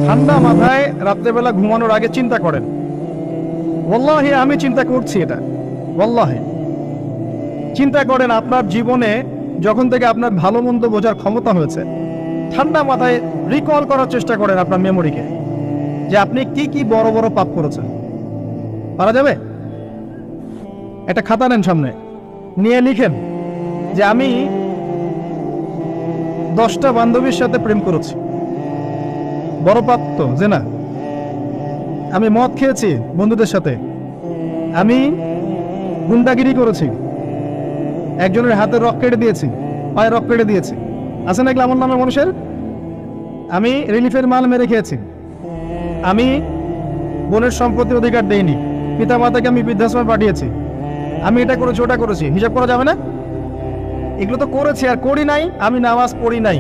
ঠান্ডা মাথায় রাত্রেবেলা ঘুমানোর আগে চিন্তা করেন। ওয়াল্লাহি আমি চিন্তা করছি এটা, ওয়াল্লাহি চিন্তা করেন আপনার জীবনে যখন থেকে আপনার ভালো মন্দ বোঝার ক্ষমতা হয়েছে, ঠান্ডা মাথায় রিকল করার চেষ্টা করেন আপনার মেমোরিকে, যে আপনি কি কি বড় বড় পাপ করেছেন। পারা যাবে? একটা খাতা নেন সামনে, নিয়ে লিখেন যে আমি 10টা বান্ধবীর সাথে প্রেম করেছি, বড় পাপ তো, যে না? আমি মদ খেয়েছি বন্ধুদের সাথে, আমি গুন্ডাগিরি করেছি, একজনের হাতে রক কেটে দিয়েছি, পায়ে রক কেটে দিয়েছি, আছে না এগুলো আমার নামের মানুষের? আমি রিলিফের মাল মেরে খেয়েছি, আমি বোনের সম্পত্তির অধিকার দেইনি, পিতা মাতাকে আমি বৃদ্ধাশ্রমে পাঠিয়েছি, আমি এটা করেছি ওটা করেছি, হিসাব করা যাবে না? এগুলো তো করেছি আর করি নাই। আমি নামাজ পড়ি নাই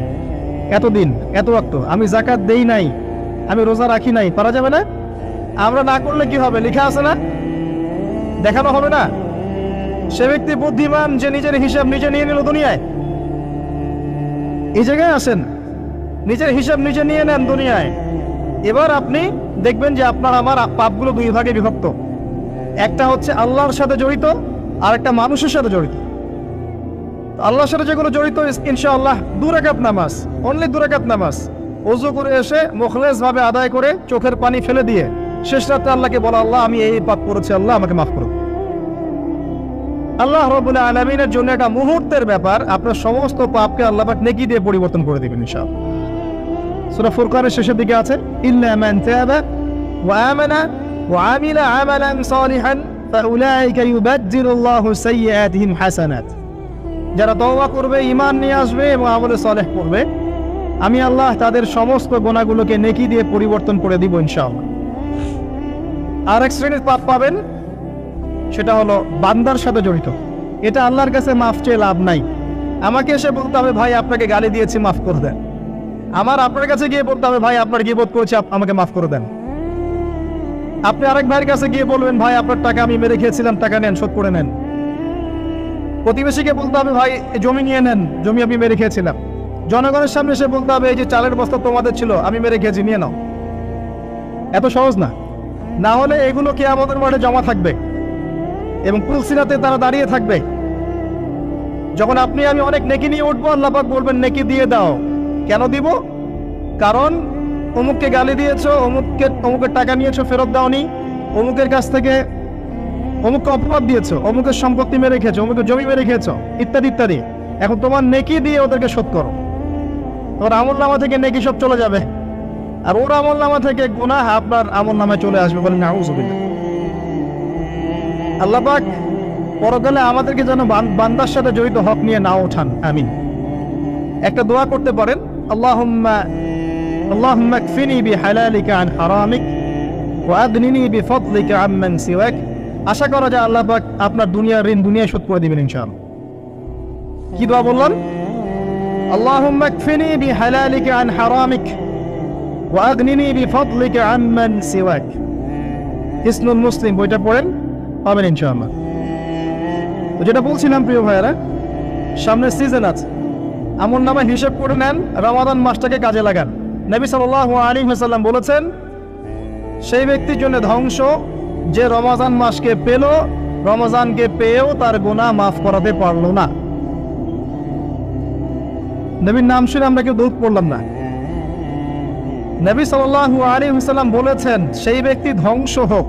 এতদিন, এত ওয়াক্ত, আমি যাকাত দেই নাই, আমি রোজা রাখি নাই, পারা যাবে না? আমরা না করলে কি হবে? লেখা আছে না, দেখানো হবে না? সে ব্যক্তি বুদ্ধিমান যে নিজের হিসাব নিজে নিয়ে নিল দুনিয়ায়। এই জায়গায় আসেন, নিজের হিসাব নিজে নিয়ে নেন দুনিয়ায়। এবার আপনি দেখবেন যে আপনার আমার পাপগুলো দুই ভাগে বিভক্ত। একটা হচ্ছে আল্লাহর সাথে জড়িত, আর একটা মানুষের সাথে জড়িত। আল্লাহর সাথে যেগুলো জড়িত, ইনশাআল্লাহ 2 রাকাত নামাজ, অনলি 2 রাকাত নামাজ, ওযু করে এসে মুখলেস ভাবে আদায় করে চোখের পানি ফেলে দিয়ে শেষ রাতে আল্লাহকে বলা, আল্লাহ আমি এই পাপ করেছি, আল্লাহ আমাকে মাফ করুন। আল্লাহ রাব্বুল আলামিনের জন্য এটা মুহূর্তের ব্যাপার, আপনার সমস্ত পাপকে আল্লাহ পাক নেকি দিয়ে পরিবর্তন করে দিবেন ইনশাআল্লাহ। সূরা ফুরকানের শেষের দিকে আছে, ইল্লা মান তাবা ওয়া আমানা ওয়া আমিলা আমালান সালিহান ফাউলাইকা ইউবাদদিলুল্লাহু সাইয়্যাতিহিম হাসানাত। যারা তওবা করবে, ঈমান নিয়ে আসবে এবং আমলে সালেহ করবে, আমি আল্লাহ তাদের সমস্ত গুনাহগুলোকে নেকি দিয়ে পরিবর্তন করে দিব ইনশাআল্লাহ। আর এক শ্রেণীর পাপ পাবেন, সেটা হলো বান্দার সাথে জড়িত। এটা আল্লাহর কাছে মাফ চেয়ে লাভ নাই। আমাকে এসে বলতে হবে, ভাই আপনাকে গালি দিয়েছি, মাফ করে দেন। আমার আপনার কাছে গিয়ে বলতে হবে, ভাই আপনার গীবত করেছি, আমাকে মাফ করে দেন। আপনি আরেক ভাইয়ের কাছে গিয়ে বলবেন, ভাই আপনার টাকা আমি মেরে খেয়েছিলাম, টাকা নেন, শোধ করে নেন। প্রতিবেশীকে বলতে হবে, ভাই জমি নিয়ে নেন, জমি আমি মেরে খেয়েছিলাম। জনগণের সামনে এসে বলতে হবে, এই যে চালের বস্তা তোমাদের ছিল, আমি মেরে খেয়েছি, নিয়ে নাও। এত সহজ না। না হলে এগুলো কিয়ামতের মাঠে জমা থাকবে এবং পুলসিরাতে তারা দাঁড়িয়ে থাকবে। যখন আপনি আমি অনেক নেকি নিয়ে উঠবো, আল্লাহ পাক বলবেন, নেকি দিয়ে দাও। কেন দিব? কারণ অমুককে গালি দিয়েছো, অমুকের টাকা নিয়েছো, ফেরত দাওনি, অমুকের কাছ থেকে অমুককে অপবাদ দিয়েছো, অমুকের সম্পত্তি মেরে খেয়েছো, অমুকের জমি মেরে খেয়েছো, ইত্যাদি ইত্যাদি। এখন তোমার নেকি দিয়ে ওদেরকে শোধ করো। তোমার আমল নামা থেকে নেকি সব চলে যাবে, আর ওর আমল নামা থেকে গুনাহ আপনার আমল নামায় চলে আসবে। বলেন নাউযুবিল্লাহ। আল্লাহ পাক পরকালে আমাদেরকে যেন বান্দার সাথে জড়িত হক নিয়ে না ওঠান, আমিন। একটা দোয়া করতে পারেন, আল্লাহুম্মা কফিনি বিহালালিকা আন হারামিক ওয়া আগনিনি বিফদলিকা আম্মান সিওয়াক। আশা করা যায় আল্লাহ পাক আপনার দুনিয়ার ঋণ দুনিয়ায় শোধ করে দিবেন ইনশাআল্লাহ। কি দোয়া বললেন? আল্লাহুম্মা কফিনি বিহালালিকা আন হারামিক ওয়া আগনিনি বিফদলিকা আম্মান সিওয়াক। হিসনুল মুসলিম বইটা পড়েন, পাবেন ইনশাআল্লাহ। তো যেটা বলছিলাম প্রিয় ভাইয়েরা, সামনে সিজন আছে, আমল নামায় হিসাব করে নেন, রমাদান মাসটাকে কাজে লাগান। নবী সাল্লাল্লাহু আলাইহি ওয়াসাল্লাম বলেছেন, সেই ব্যক্তির জন্য ধ্বংস যে রমজান মাসকে পেল, রমজানকে পেয়েও তার গুনাহ মাফ করাতে পারলো না। নবীর নাম শুনে আমরা কেউ দরুদ পড়লাম না। নবী সাল্লাল্লাহু আলাইহি ওয়াসাল্লাম বলেছেন, সেই ব্যক্তি ধ্বংস হোক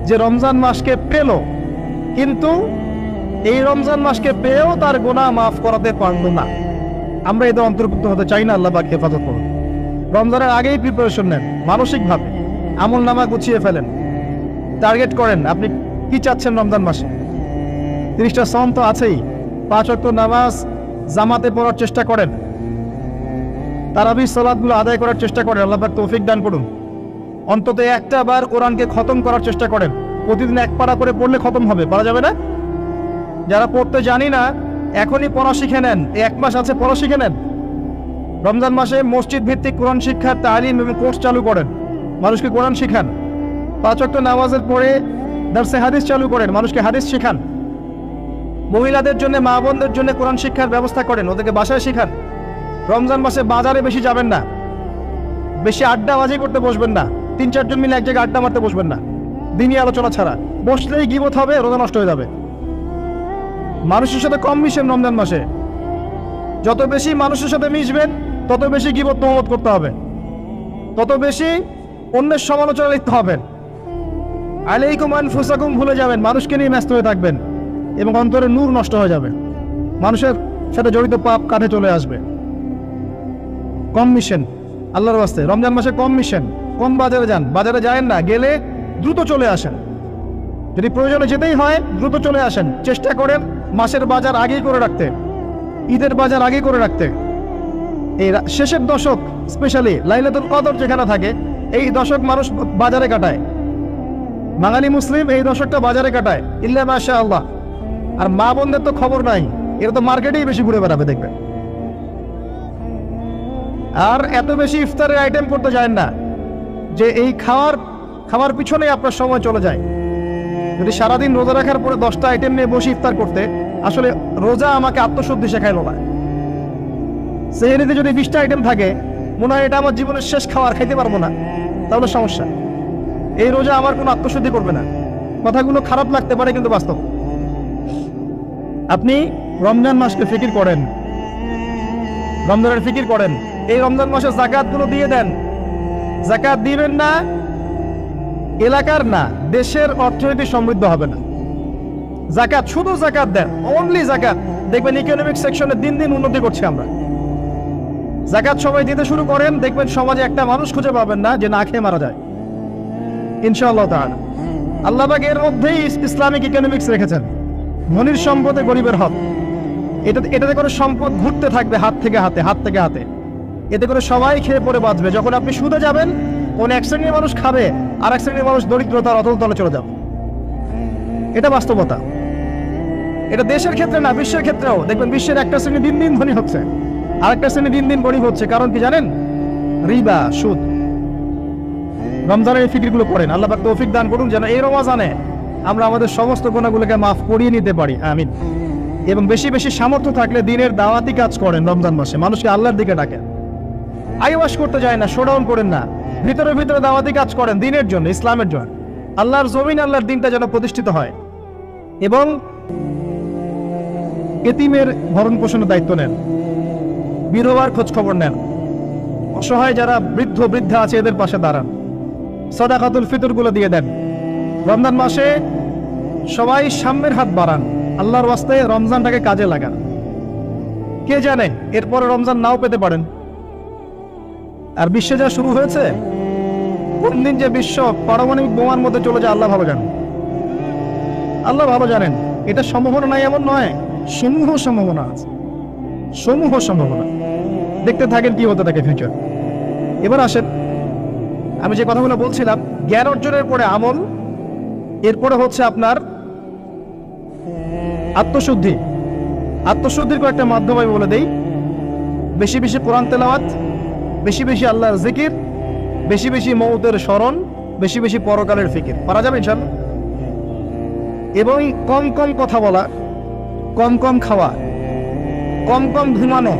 যে রমজান মাসকে পেল, কিন্তু এই রমজান মাসকে পেয়েও তার গুনাহ মাফ করাতে পারলো না। আমরা এদের অন্তর্ভুক্ত হতে চাই না। আল্লাহ পাক হেফাজত করুন। রমজানের আগেই প্রিপারেশন নেন, মানসিকভাবে আমল নামা গুছিয়ে ফেলেন, টার্গেট করেন আপনি কি চাচ্ছেন রমজান মাসে। 30টা সওম তো আছেই, 5 ওয়াক্ত নামাজ জামাতে পড়ার চেষ্টা করেন, তারাবির সালাতগুলো আদায় করার চেষ্টা করেন। আল্লাহ পাক তৌফিক দান করুন। অন্তত একটা বার কোরআনকে খতম করার চেষ্টা করেন। প্রতিদিন 1 পারা করে পড়লে খতম হবে, পারা যাবে না? যারা পড়তে জানি না, এখনই পড়া শিখে নেন। 1 মাস আছে, পড়া শিখে নেন। রমজান মাসে মসজিদ ভিত্তিক কোরআন শিক্ষার তালিম এবং কোর্স চালু করেন, মানুষকে কোরআন শিখান। 5 ওয়াক্ত নামাজের পরে দারসে হাদিস চালু করেন, মানুষকে হাদিস শিখান। মহিলাদের জন্য, মা বোনদের জন্য কোরআন শিক্ষার ব্যবস্থা করেন, ওদেরকে বাসায় শিখান। রমজান মাসে বাজারে বেশি যাবেন না, বেশি আড্ডাবাজি করতে বসবেন না, 3-4 জন মিলে এক জায়গায় আড্ডা মারতে বসবেন না, দিনই আলোচনা ছাড়া। বসলেই গীবত হবে, রোজা নষ্ট হয়ে যাবে। মানুষের সাথে কম মিশেন রমজান মাসে। যত বেশি মানুষের সাথে মিশবেন তত বেশি গীবত তহমত করতে হবে, তত বেশি অন্যের সমালোচনা লিখতে হবেন। আলাইকুম আনফুসাকুম ভুলে যাবেন, মানুষকে নিয়ে ব্যস্ত হয়ে থাকবেন এবং অন্তরে নূর নষ্ট হয়ে যাবে, মানুষের সাথে জড়িত পাপ কাঁধে চলে আসবে। কম মিশেন আল্লাহর ওয়াস্তে, রমজান মাসে কম মিশেন, কম বাজারে যান, বাজারে যায়েন না, গেলে দ্রুত চলে আসেন। যদি প্রয়োজনে যেতেই হয় দ্রুত চলে আসেন। চেষ্টা করেন মাসের বাজার আগেই করে রাখতে, ঈদের বাজার আগেই করে রাখতে। এই শেষের দশক স্পেশালি লাইলাতুল কদর যেখানে থাকে, এই দশক মানুষ বাজারে কাটায়। বাঙালি মুসলিম এই দশকটা বাজারে কাটায়, ইল্লা মাশাআল্লাহ। আর মা বোনদের তো খবর নাই, এরা তো মার্কেটেই বেশি ঘুরে বেড়াবে দেখবেন। আর এত বেশি ইফতারের আইটেম করতে যায় না যে এই খাওয়ার পিছনেই আপনার সময় চলে যায়। যদি সারাদিন রোজা রাখার পরে 10টা আইটেম নিয়ে বসে ইফতার করতে, আসলে রোজা আমাকে আত্মশুদ্ধি শেখাইল না। সেহরিতে যদি 20টা আইটেম থাকে, মনে হয় এটা আমার জীবনের শেষ খাবার, খাইতে পারবো না, তাহলে সমস্যা। এই রোজা আমার কোনো আত্মশুদ্ধি করবে না। কথাগুলো খারাপ লাগতে পারে কিন্তু বাস্তব। আপনি রমজান মাসকে ফিকির করেন, রমজানের ফিকির করেন। এই রমজান মাসে যাকাতগুলো দিয়ে দেন। যাকাত দিবেন না, এলাকার না, দেশের অর্থনীতি সমৃদ্ধ হবে না। যাকাত, শুধু যাকাত দেন, অনলি যাকাত। দেখবেন ইকোনমিক সেকশনে দিন দিন উন্নতি করছে আমরা। যাকাত সবাই দিতে শুরু করেন, দেখবেন সমাজে একটা মানুষ খুঁজে পাবেন না যে না খেয়ে মারা যায়, ইনশাআল্লাহ তাআলা। আল্লাহ পাক এর মধ্যেই ইসলামিক ইকোনমিক্স রেখেছেন, ধনীর সম্পদে গরিবের হক। এটাতে করে সম্পদ ঘুরতে থাকবে হাত থেকে হাতে, হাত থেকে হাতে। এতে করে সবাই খেয়ে পরে বাঁচবে। যখন আপনি সুদে যাবেন, কোন এক শ্রেণীর মানুষ খাবে, আর এক শ্রেণীর মানুষ দরিদ্রতার অতল তলে চলে যাবে। এটা বাস্তবতা। এটা দেশের ক্ষেত্রে না, বিশ্বের ক্ষেত্রেও দেখবেন বিশ্বের একটা শ্রেণী দিন দিন ধনী হচ্ছে, আর একটা শ্রেণী দিন দিন গরিব হচ্ছে। কারণ কি জানেন? রিবা, সুদ। রমজানের এই ফিকিরগুলো করেন। আল্লাহ পাক তৌফিক দান করুন যেন এই রমজানে আমরা আমাদের সমস্ত গুনাহগুলোকে মাফ করিয়ে নিতে পারি, আমিন। এবং বেশি বেশি সামর্থ্য থাকলে দিনের দাওয়াতি কাজ করেন রমজান মাসে, মানুষকে আল্লাহর দিকে ডাকেন। আইওয়াশ করতে যায় না, শোডাউন করেন না, ভিতরে ভিতরে দাওয়াতি কাজ করেন দিনের জন্য, ইসলামের জন্য। আল্লাহর জমিন, আল্লাহর দিনটা যেন প্রতিষ্ঠিত হয়। এবং এতিমের ভরণ পোষণের দায়িত্ব নেন, বিধবার খোঁজ খবর নেন, অসহায় যারা বৃদ্ধ বৃদ্ধা আছে এদের পাশে দাঁড়ান, সাদাকাতুল ফিতরগুলো দিয়ে দেন। রমজান মাসে সবাই সামনের হাত বাড়ান, আল্লাহর ওয়াস্তে রমজানটাকে কাজে লাগান। কে জানে এরপরে রমজান নাও পেতে পারেন। আর বিশ্বে যা শুরু হয়েছে, কোন দিন যে বিশ্ব পারমাণবিক বোমার মধ্যে চলে যায় আল্লাহ ভালো জানেন, আল্লাহ ভালো জানেন। এটা সম্ভাবনা নাই এমন নয়, সমূহ সম্ভাবনা আছে, সমূহ সম্ভাবনা। দেখতে থাকেন কি হতে থাকে ফিউচার। এবার আসেন, আমি যে কথাগুলো বলছিলাম, জ্ঞান অর্জনের পরে আমল, এরপরে হচ্ছে আপনার আত্মশুদ্ধি। আত্মশুদ্ধির কয়েকটা মাধ্যম আমি বলে দেই। বেশি বেশি কোরআন তেলাওয়াত, বেশি বেশি আল্লাহর জিকির, বেশি বেশি মওতের স্মরণ, বেশি বেশি পরকালের ফিকির। পারা যাবে ইনশাআল্লাহ। এবং কম কম কথা বলা, কম কম খাওয়া, কম কম ঘুমানো,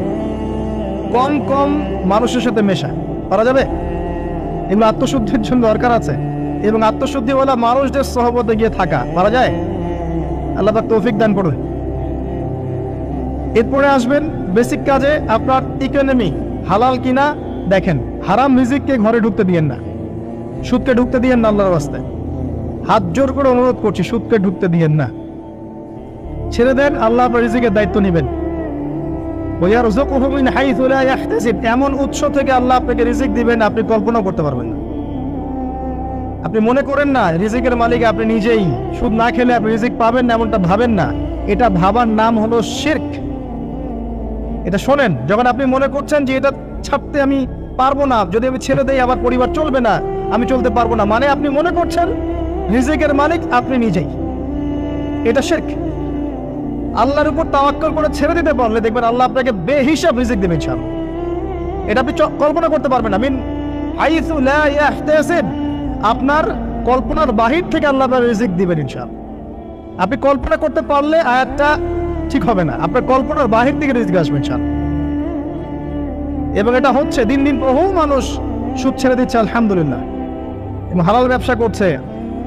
কম কম মানুষের সাথে মেশা। পারা যাবে? এগুলো আত্মশুদ্ধির জন্য দরকার আছে। এবং আত্মশুদ্ধিওয়ালা মানুষদের সহবতে গিয়ে থাকা পারা যায়? আল্লাহ পাক তৌফিক দান করুন। এরপরে আসবেন বেসিক কাজে। আপনার ইকোনমি হালাল কিনা দেখেন। হারাম রিজিককে ঘরে ঢুকতে দিয়েন না, সুদকে ঢুকতে দিয়েন না। আল্লাহর রাস্তায় হাত জোর করে অনুরোধ করছি, সুদকে ঢুকতে দিয়েন না, ছেড়ে দেন। আল্লাহ আপনার রিজিকের দায়িত্ব নেবেন। এমন উৎস থেকে আল্লাহ আপনাকে রিজিক দিবেন আপনি কল্পনা করতে পারবেন না। আপনি মনে করেন না রিজিকের মালিক আপনি নিজেই, সুদ না খেলে আপনি রিজিক পাবেন না, এমনটা ভাবেন না। এটা ভাবার নাম হলো শিরক। এটা শোনেন, যখন আপনি মনে করছেন যে এটা ছাড়তে আমি পারবো না, যদি আমি ছেড়ে দেই আমার পরিবার চলবে না, আমি চলতে পারবো না, মানে আপনি মনে করছেন রিজিকের মালিক আপনি নিজেই। এটা শিরক। আল্লাহর উপর তাওয়াক্কুল করে ছেড়ে দিতে পারলে দেখবেন আল্লাহ আপনাকে বেহিসাব রিজিক দেবেন ইনশাআল্লাহ। এটা আপনি কল্পনা করতে পারবেন না। মিন হাইসু লা ইয়াহতাসিব, আপনার কল্পনার বাহির থেকে আল্লাহ আপনার রিজিক দিবেন ইনশাআল্লাহ। আপনি কল্পনা করতে পারলে আয়াতটা ঠিক হবে না, আপনার কল্পনার বাহির থেকে রিজিক আসবে ইনশাআল্লাহ। এবং এটা হচ্ছে দিন দিন বহু মানুষ সুদ ছেড়ে দিচ্ছে আলহামদুলিল্লাহ, এবং হালাল ব্যবসা করছে,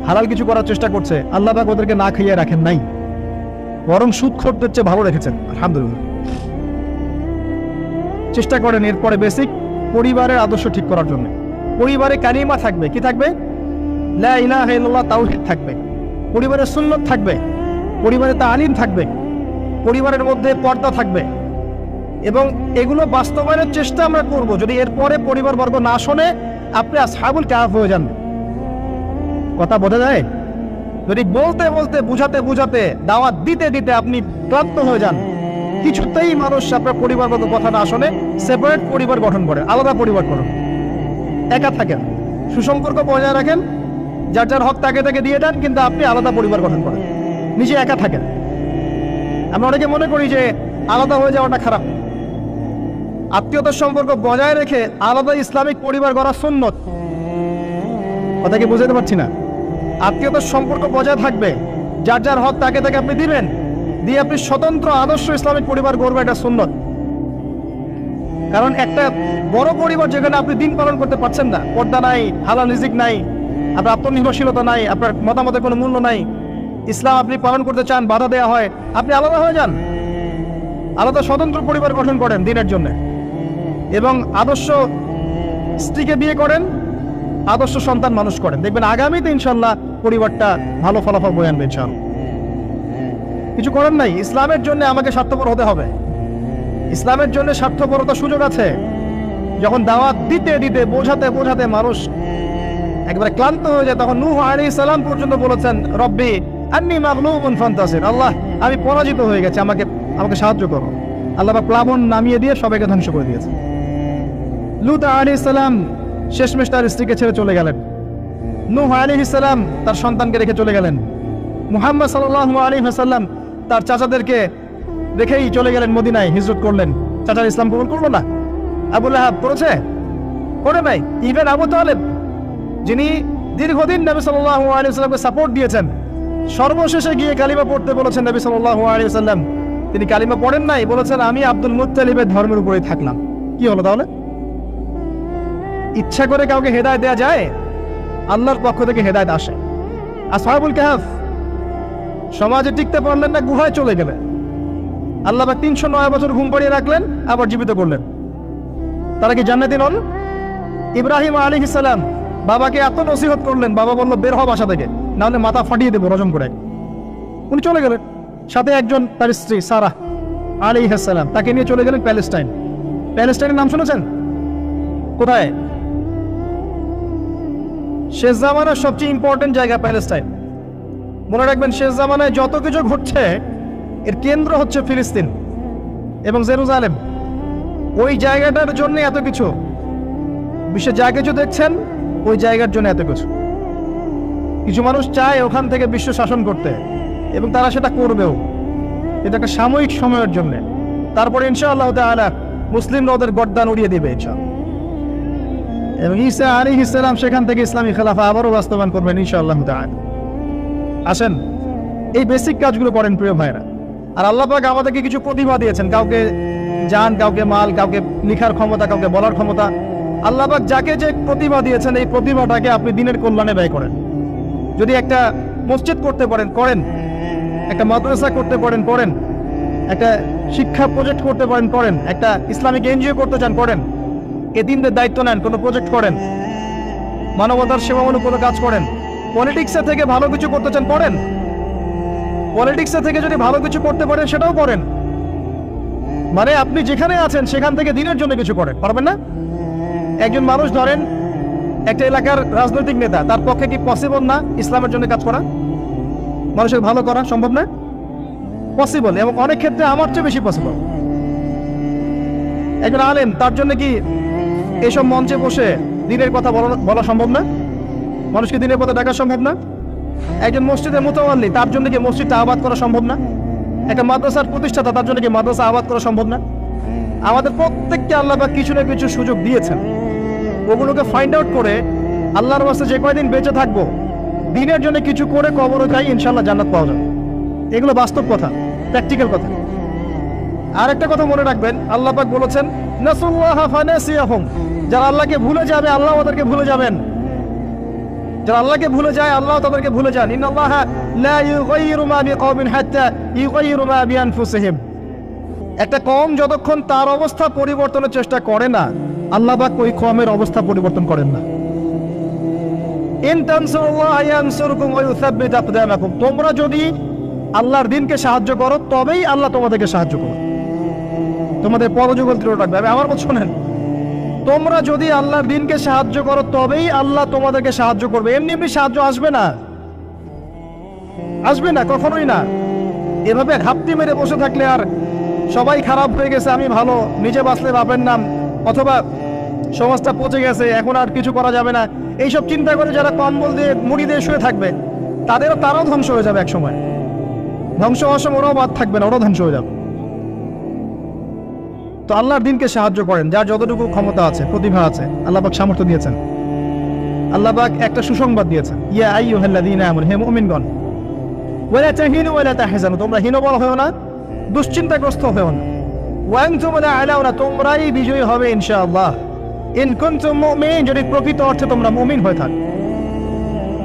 হালাল কিছু করার চেষ্টা করছে, আল্লাহ পাক ওদেরকে না খাইয়ে রাখেন নাই, বরং সুদ খোরদের চেয়ে ভালো রেখেছেন আলহামদুলিল্লাহ। চেষ্টা করেন এরপরে বেসিক পরিবারের আদর্শ ঠিক করার জন্য। পরিবারে কালিমা থাকবে, কি থাকবে? লা ইলাহা ইল্লাল্লাহ, তাওহীদ থাকবে, পরিবারের সুন্নত থাকবে, পরিবারে তালিম থাকবে, পরিবারের মধ্যে পর্দা থাকবে, এবং এগুলো বাস্তবায়নের চেষ্টা আমরা করব। যদি এরপরে পরিবারবর্গ না শোনে, আপনি আসহাবুল কাহফ হয়ে যান। কথা বোঝা যায়? যদি বলতে বলতে বুঝাতে বুঝাতে দাওয়াত দিতে দিতে আপনি ক্লান্ত হয়ে যান, কিছুতেই মানুষ আপনার পরিবারবর্গ কথা না শোনে, সেপারেট পরিবার গঠন করেন, আলাদা পরিবার করুন, একা থাকেন, সুসম্পর্ক বজায় রাখেন, যার যার হক তাকে তাকে দিয়ে দেন, কিন্তু আপনি আলাদা পরিবার গঠন করেন, নিজে একা থাকেন। আমরা অনেকে মনে করি যে আলাদা হয়ে যাওয়াটা খারাপ। আত্মীয়তার সম্পর্ক বজায় রেখে আলাদা ইসলামিক পরিবার গড়া সুন্নত। কথা কি বুঝাতে পারছি না? আত্মীয়তার সম্পর্ক বজায় থাকবে, যার যার হক তাকে তাকে আপনি দিবেন, দিয়ে আপনি স্বতন্ত্র আদর্শ ইসলামিক পরিবার গড়বে, এটা সুন্নত। কারণ একটা বড় পরিবার যেখানে আপনি দিন পালন করতে পারছেন না, পর্দা নাই, হালাল রিজিক নাই, আপনার আত্মনির্ভরশীলতা নাই, আপনার মতামতের কোনো মূল্য নাই, ইসলাম আপনি পালন করতে চান, বাধা দেওয়া হয়, আপনি আলাদা হয়ে যান, আলাদা স্বতন্ত্র পরিবার গঠন করেন দিনের জন্য, এবং আদর্শ স্ত্রীকে বিয়ে করেন, আদর্শ সন্তান মানুষ করেন, দেখবেন আগামীতে ইনশাল্লাহ পরিবারটা ভালো ফলাফল বয়ে আনবে ইনশাল্লাহ। কিছু করেন নাই, ইসলামের জন্য আমাকে স্বার্থপর হতে হবে, ইসলামের জন্য স্বার্থপরতার সুযোগ আছে। যখন দাওয়াত দিতে দিতে বোঝাতে বোঝাতে মানুষ একবারে ক্লান্ত হয়ে যায়, তখন নূহ আলাইহিস সালাম পর্যন্ত বলেছেন, রব্বি আন্নী মাগলুবুন ফান্তাসির, আল্লাহ আমি পরাজিত হয়ে গেছি, আমাকে সাহায্য করো। আল্লাহ পাক প্লাবন নামিয়ে দিয়ে সবাইকে ধ্বংস করে দিয়েছে। লূত আলাইহিস সালাম শেষমেশ তার স্ত্রীকে ছেড়ে চলে গেলেন, নূহ আলাইহিস সালাম তার সন্তানকে রেখে চলে গেলেন, মুহাম্মদ সাল্লাল্লাহু আলাইহি ওয়াসাল্লাম তার চাচাদেরকে রেখেই চলে গেলেন মদিনায়, হিজরত করলেন। চাচার ইসলাম কবুল করলো না, আবু লাহাব করেছে, করে নাই। ইভেন আবু তালেব, যিনি দীর্ঘদিন নবী সাল্লাল্লাহু আলাইহি ওয়াসাল্লামকে সাপোর্ট দিয়েছেন, সর্বশেষে গিয়ে কালিমা পড়তে বলেছেন নবী সাল্লাল্লাহু আলাইহি ওয়াসাল্লাম, তিনি কালিমা পড়েন নাই, বলেছেন আমি আব্দুল মুত্তালিবের ধর্মের উপরেই থাকলাম। কি হলো তাহলে? ইচ্ছা করে কাউকে হেদায়েত দেওয়া যায়? আল্লাহর পক্ষ থেকে হেদায়েত আসে। আসহাবুল কাহফ সমাজে টিকতে পারলেন না, গুহায় চলে গেলেন, আল্লাহ পাক 309 বছর ঘুম পাড়িয়ে রাখলেন, আবার জীবিত করলেন। তারা কি জান্নাতি নন? ইব্রাহিম আলাইহিস সালাম বাবাকে এত নসিহত করলেন, বাবা বলল বের হ বাসা থেকে, না হলে মাথা ফাটিয়ে দেবো রজম করে। উনি চলে গেলেন, সাথে একজন তার স্ত্রী সারাহ আলাইহিস সালাম, তাকে নিয়ে চলে গেলেন প্যালেস্টাইন। প্যালেস্টাইনের নাম শুনেছেন? কোথায়? শেষ জামানার সবচেয়ে ইম্পর্টেন্ট জায়গা প্যালেস্টাইন। মনে রাখবেন, শেষ জামানায় যত কিছু ঘটছে এর কেন্দ্র হচ্ছে ফিলিস্তিন এবং জেরুজালেম। ওই জায়গাটার জন্য এত কিছু, বিশ্বে যা কিছু দেখছেন ওই জায়গার জন্য এত কিছু। কিছু মানুষ চায় ওখান থেকে বিশ্ব শাসন করতে, এবং তারা সেটা করবেও। এটা একটা সাময়িক সময়ের জন্য, তারপরে ইনশাআল্লাহ তাআলা মুসলিমরা ওদের গর্দান উড়িয়ে দিবে ইনশাআল্লাহ। এবং ঈসা আলাইহিস সালাম সেখান থেকে ইসলামী খেলাফা আবারও বাস্তবায়ন করবেন ইনশাআল্লাহ তাআলা। আসেন এই বেসিক কাজগুলো করেন প্রিয় ভাইরা। আর আল্লাহ পাক আমাদেরকে কিছু প্রতিভা দিয়েছেন, কাউকে জান, কাউকে মাল, কাউকে লিখার ক্ষমতা, কাউকে বলার ক্ষমতা। আল্লাহ পাক যাকে যে প্রতিভা দিয়েছেন, এই প্রতিভাটাকে আপনি দিনের কল্যাণে ব্যয় করেন। যদি একটা মসজিদ করতে পারেন করেন, একটা মাদ্রাসা করতে পারেন করেন, একটা শিক্ষা প্রজেক্ট করতে পারেন করেন, একটা ইসলামিক এনজিও করতে চান করেন, এতিমদের দায়িত্ব নেন, কোনো প্রজেক্ট করেন, মানবতার সেবামূলক কোনো কাজ করেন। পলিটিক্সে থেকে ভালো কিছু করতে চান করেন, পলিটিক্সে থেকে যদি ভালো কিছু করতে পারেন সেটাও করেন। মানে আপনি যেখানে আছেন সেখান থেকে দিনের জন্য কিছু করেন, পারবেন না? একজন মানুষ ধরেন একটা এলাকার রাজনৈতিক নেতা, তার পক্ষে কি পসিবল না ইসলামের জন্য কাজ করা, মানুষের ভালো করা? সম্ভব না? পসিবল, এবং অনেক ক্ষেত্রে আমার চেয়ে বেশি পসিবল। একজন আলেম, তার জন্য কি এইসব মঞ্চে বসে দিনের কথা বলা সম্ভব না? মানুষকে দিনের পথে ডাকা সম্ভব না? একজন মসজিদের মুতাওয়াল্লি, তার জন্য কি মসজিদটা আবাদ করা সম্ভব না? একটা মাদ্রাসার প্রতিষ্ঠাতা, তার জন্য কি মাদ্রাসা আবাদ করা সম্ভব না? আমাদের প্রত্যেককে আল্লাহ পাক কিছু না কিছু সুযোগ দিয়েছেন, ওগুলোকে ফাইন্ড আউট করে আল্লাহর ওয়াস্তে যে কয়দিন বেঁচে থাকবো দিনের জন্য কিছু করে কবরে যাই, ইনশাআল্লাহ জান্নাত পাওয়া যাবে। এগুলো বাস্তব কথা, প্র্যাকটিক্যাল কথা। আর একটা কথা মনে রাখবেন, আল্লাহ পাক বলেছেন নাসুল্লাহা ফানাসিয়াহুম, যারা আল্লাহকে ভুলে যাবে আল্লাহ ওদেরকে ভুলে যাবেন। যারা আল্লাহকে ভুলে যায় আল্লাহ তাদেরকে ভুলে যান। ইন্নাল্লাহা লা ইউগাইয়িরু মা বিকওমিন হাত্তা ইউগাইয়িরু মা বিআনফুসিহিম। একটা কওম যতক্ষণ তার অবস্থা পরিবর্তনের চেষ্টা করে না, আল্লাহ পাক ওই কওমের অবস্থা পরিবর্তন করেন না। ইন তানসুরুল্লাহা ইয়ানসুরকুম ওয়া ইউসাব্বিত আকদামাকুম, তোমরা যদি আল্লাহর দ্বীনকে সাহায্য করো তবেই আল্লাহ তোমাদেরকে সাহায্য করবে, তোমাদের পদযুগল দৃঢ় রাখবে। আমার কথা শোনেন, তোমরা যদি আল্লাহর দ্বীনকে সাহায্য করো তবেই আল্লাহ তোমাদেরকে সাহায্য করবে। এমনি এমনি সাহায্য আসবে না, আসবে না, কখনোই না। এভাবে ঘাপটি মেরে বসে থাকলে আর সবাই খারাপ হয়ে গেছে আমি ভালো, নিজে বাঁচলে বাপের নাম, অথবা সমাজটা পচে গেছে এখন আর কিছু করা যাবে না, এইসব চিন্তা করে যারা কম্বল দিয়ে মুড়ি দিয়ে শুয়ে থাকবে তারাও ধ্বংস হয়ে যাবে এক সময়। ধ্বংস হওয়ার সময় ওরাও বাদ থাকবে না, ওরাও ধ্বংস হয়ে যাবে। তো আল্লাহর দ্বীনকে সাহায্য করেন যার যতটুকু ক্ষমতা আছে, প্রতিভা আছে, আল্লাহ পাক সামর্থ্য দিয়েছেন। আল্লাহ পাক একটা সুসংবাদ দিয়েছেন, ইয়া আইয়ুহাল্লাযীনা আমানু, হে মুমিনগণ, ওয়ালা তাহিনু ওয়ালা তাহজানু, তোমরা হীনবল হও না, দুশ্চিন্তাগ্রস্ত হও না, ওয়া আনতুম লা আলাউনা, তোমরাই বিজয়ী হবে ইনশাআল্লাহ। ইন কুনতুম মুমিন, যদি প্রকৃত অর্থে তোমরা মুমিন হয়ে থাকো,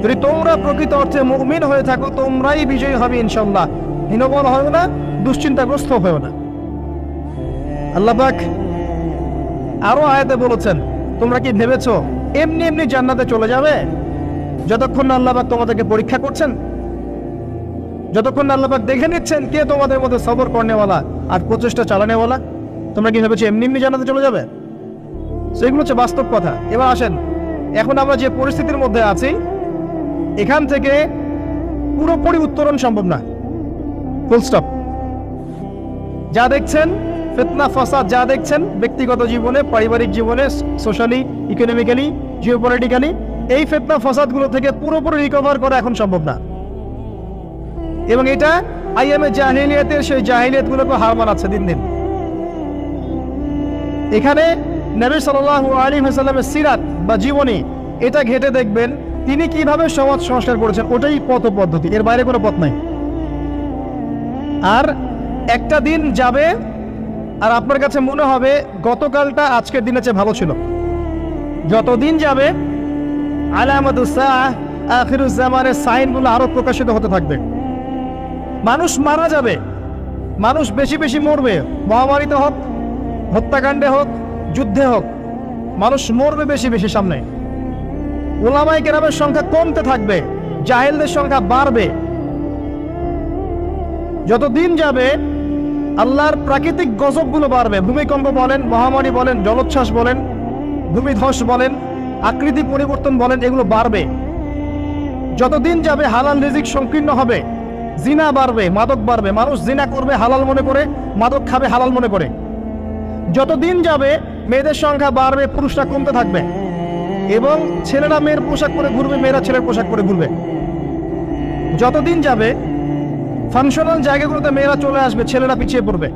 যদি তোমরা প্রকৃত অর্থে মুমিন হয়ে থাকো তোমরাই বিজয়ী হবে ইনশাআল্লাহ। হীনবল হও না, দুশ্চিন্তাগ্রস্ত হও না। আল্লাহ পাক আরো আয়াতে বলেছেন, তোমরা কি ভেবেছো এমনি এমনি জান্নাতে চলে যাবে? যতক্ষণ না আল্লাহ পাক তোমাদেরকে পরীক্ষা করছেন, যতক্ষণ না আল্লাহ পাক দেখে নিচ্ছেন কে তোমাদের মধ্যে সবর করনেওয়ালা আর প্রচেষ্টা চালানেওয়ালা, তোমরা কি ভেবেছো এমনি এমনি জান্নাতে চলে যাবে? সেগুলো হচ্ছে বাস্তব কথা। এবার আসেন, এখন আমরা যে পরিস্থিতির মধ্যে আছি এখান থেকে পুরোপুরি উত্তরণ সম্ভব না, ফুল স্টপ। যা দেখছেন ফিতনা ফাসাদ, যা দেখছেন ব্যক্তিগত জীবনে, পারিবারিক জীবনে, সোশ্যালি, ইকোনমিক্যালি, জিওপলিটিক্যালি, এই ফিতনা ফাসাদগুলো থেকে পুরোপুরি রিকভার করা এখন সম্ভব না। এবং এটা আইএমএ জাহিলিয়াতের সেই জাহিলিয়াতগুলোকে হার মানাচ্ছে দিন দিন। এখানে নবী সাল্লাল্লাহু আলাইহি ওয়াসাল্লামের সিরাত বা জীবনী এটা ঘেটে দেখবেন তিনি কিভাবে সমাজ সংস্কার করেছেন, ওটাই পথ পদ্ধতি, এর বাইরে কোনো পথ নাই। আর একটা দিন যাবে আর আপনার কাছে মনে হবে গতকালটা আজকের দিনের চেয়ে ভালো ছিল। যতদিন যাবে আলামাতুস সাআহ, আখিরুজ জামানের সাইনগুলো আরো প্রকাশিত হতে থাকবে। মানুষ মারা যাবে, মানুষ বেশি বেশি মরবে, মহামারীতে হোক, হত্যাকাণ্ডে হোক, যুদ্ধে হোক, মানুষ মরবে বেশি বেশি সামনে। উলামায়ে কেরামের সংখ্যা কমতে থাকবে, জাহেলদের সংখ্যা বাড়বে। যত দিন যাবে আল্লাহর প্রাকৃতিক গজবগুলো বাড়বে, ভূমিকম্প বলেন, মহামারী বলেন, জলোচ্ছ্বাস বলেন, ভূমিধস বলেন, আকৃতি পরিবর্তন বলেন, এগুলো বাড়বে। যতদিন যাবে হালাল রিজিক সংকীর্ণ হবে, জিনা বাড়বে, মাদক বাড়বে, মানুষ জিনা করবে হালাল মনে করে, মাদক খাবে হালাল মনে করে। যতদিন যাবে মেয়েদের সংখ্যা বাড়বে, পুরুষরা কমতে থাকবে, এবং ছেলেরা মেয়ের পোশাক পরে ঘুরবে, মেয়েরা ছেলের পোশাক পরে ঘুরবে। যতদিন যাবে ফাংশনাল জায়গাগুলোতে মেয়েরা চলে আসবে, ছেলেরা পিছিয়ে পড়বে।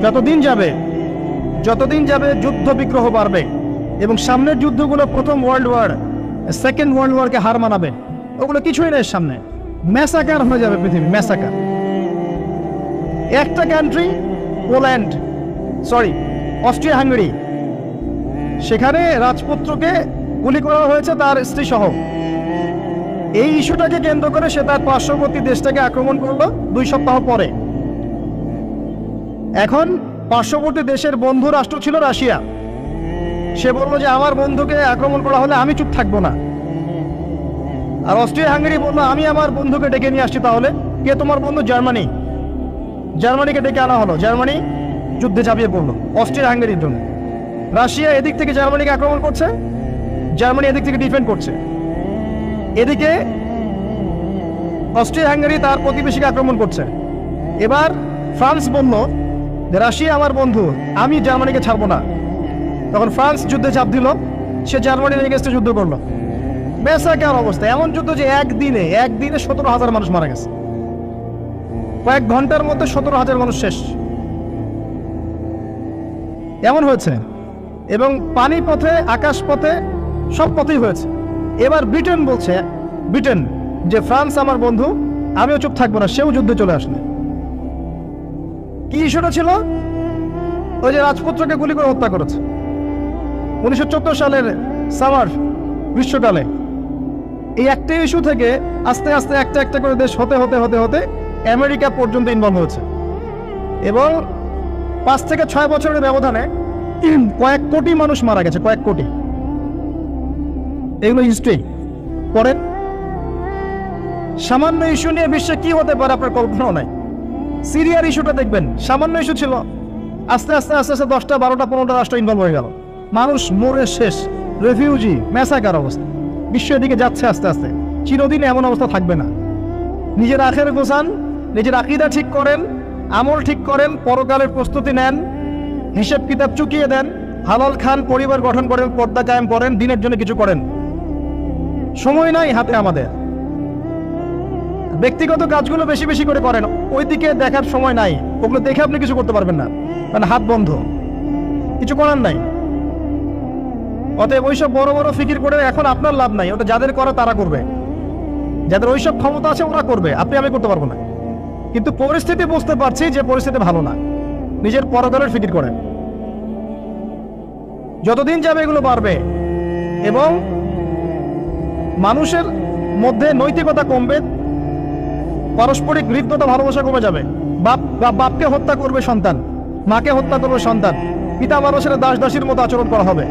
যতদিন যাবে যুদ্ধ বিগ্রহ বাড়বে, এবং সামনের যুদ্ধগুলো প্রথম ওয়ার্ল্ড ওয়ার, সেকেন্ড ওয়ার্ল্ড ওয়ারকে হার মানাবে। ওগুলো কিছুই নেই সামনে, ম্যাসাকার হয়ে যাবে পৃথিবী, ম্যাসাকার। একটা কান্ট্রি অস্ট্রিয়া হাঙ্গেরি, সেখানে রাজপুত্রকে গুলি করা হয়েছে তার স্ত্রী সহ। এই ইস্যুটাকে কেন্দ্র করে সে তার পার্শ্ববর্তী দেশটাকে আক্রমণ করলো 2 সপ্তাহ পরে। এখন পার্শ্ববর্তী দেশের বন্ধু রাষ্ট্র ছিল রাশিয়া, সে বলল যে আমার বন্ধুকে আক্রমণ করা হলে আমি চুপ থাকবো না। আর অস্ট্রিয়া হাঙ্গেরি বললো আমি আমার বন্ধুকে ডেকে নিয়ে আসছি। তাহলে কে তোমার বন্ধু? জার্মানিকে ডেকে আনা হলো, জার্মানি যুদ্ধে ঝাঁপিয়ে পড়লো অস্ট্রিয়া হাঙ্গেরির জন্য। রাশিয়া এদিক থেকে জার্মানিকে আক্রমণ করছে, জার্মানি এদিক থেকে ডিফেন্ড করছে। এদিকে অস্ট্রিয়া হাঙ্গেরি তার প্রতিবেশীকে আক্রমণ করছে। এবার ফ্রান্স বলল যে রাশিয়া আমার বন্ধু, আমি জার্মানিকে ছাড়বো না। তখন ফ্রান্স যুদ্ধে চাপ দিল, সে জার্মানির এগেইনস্টে যুদ্ধ করলো। বেসাকার অবস্থা, এমন যুদ্ধ যে একদিনে 17,000 মানুষ মারা গেছে, কয়েক ঘন্টার মধ্যে 17,000 মানুষ শেষ, এমন হয়েছে। এবং পানি পথে, আকাশ পথে, সব পথেই হয়েছে। এবার ব্রিটেন বলছে যে ফ্রান্স আমার বন্ধু, আমিও চুপ থাকবো না, সেও যুদ্ধে চলে আসলে। কি ইস্যুটা ছিল? ওই যে রাজপুত্রকে গুলি করে হত্যা করেছে 1914 সালের সামার গ্রীষ্মকালে। এই একটা ইস্যু থেকে আস্তে আস্তে একটা একটা করে দেশ হতে হতে হতে হতে আমেরিকা পর্যন্ত ইনভলভ হয়েছে, এবং 5 থেকে 6 বছরের ব্যবধানে কয়েক কোটি মানুষ মারা গেছে, কয়েক কোটি। এগুলো হিস্ট্রি পড়েন। সামান্য ইস্যু নিয়ে বিশ্বে কি হতে পারে আপনার কল্পনাও নাই। সিরিয়ার ইস্যুটা দেখবেন, সামান্য ইস্যু ছিল, আস্তে আস্তে আস্তে আস্তে 10টা 12টা 15টা রাষ্ট্র ইনভলভ হয়ে গেল, মানুষ মরে শেষ, রেফিউজি ম্যাসাকার অবস্থা। বিশ্ব এদিকে যাচ্ছে আস্তে আস্তে, চিরদিন এমন অবস্থা থাকবে না। নিজের আখের গোছান, নিজের আকীদা ঠিক করেন, আমল ঠিক করেন, পরকালের প্রস্তুতি নেন, হিসেব কিতাব চুকিয়ে দেন, হালাল খান, পরিবার গঠন করেন, পর্দা কায়েম করেন, দিনের জন্য কিছু করেন। সময় নাই হাতে আমাদের। ব্যক্তিগত কাজগুলো বেশি বেশি করে করেন, ওই দিকে দেখার সময় নাই। ওগুলো দেখে আপনি কিছু করতে পারবেন না, মানে হাত বন্ধ, কিছু করার নাই। অতএব ওইসব বড় বড় ফিকির করে এখন আপনার লাভ নাই। ওটা যাদের করা তারা করবে, যাদের ওইসব ক্ষমতা আছে ওরা করবে, আপনি আমি করতে পারবো না। কিন্তু পরিস্থিতি বুঝতে পারছি যে পরিস্থিতি ভালো না, নিজের পরকালের ফিকির করেন। যতদিন যাবে এগুলো বাড়বে, এবং মানুষের মধ্যে নৈতিকতা কমবে, পারস্পরিক হৃদ্যতা ভালোবাসা কমে যাবে। বাপকে হত্যা করবে সন্তান, মাকে হত্যা করবে সন্তান, পিতা মানুষের দাস দাসীর মতো আচরণ করা হবে।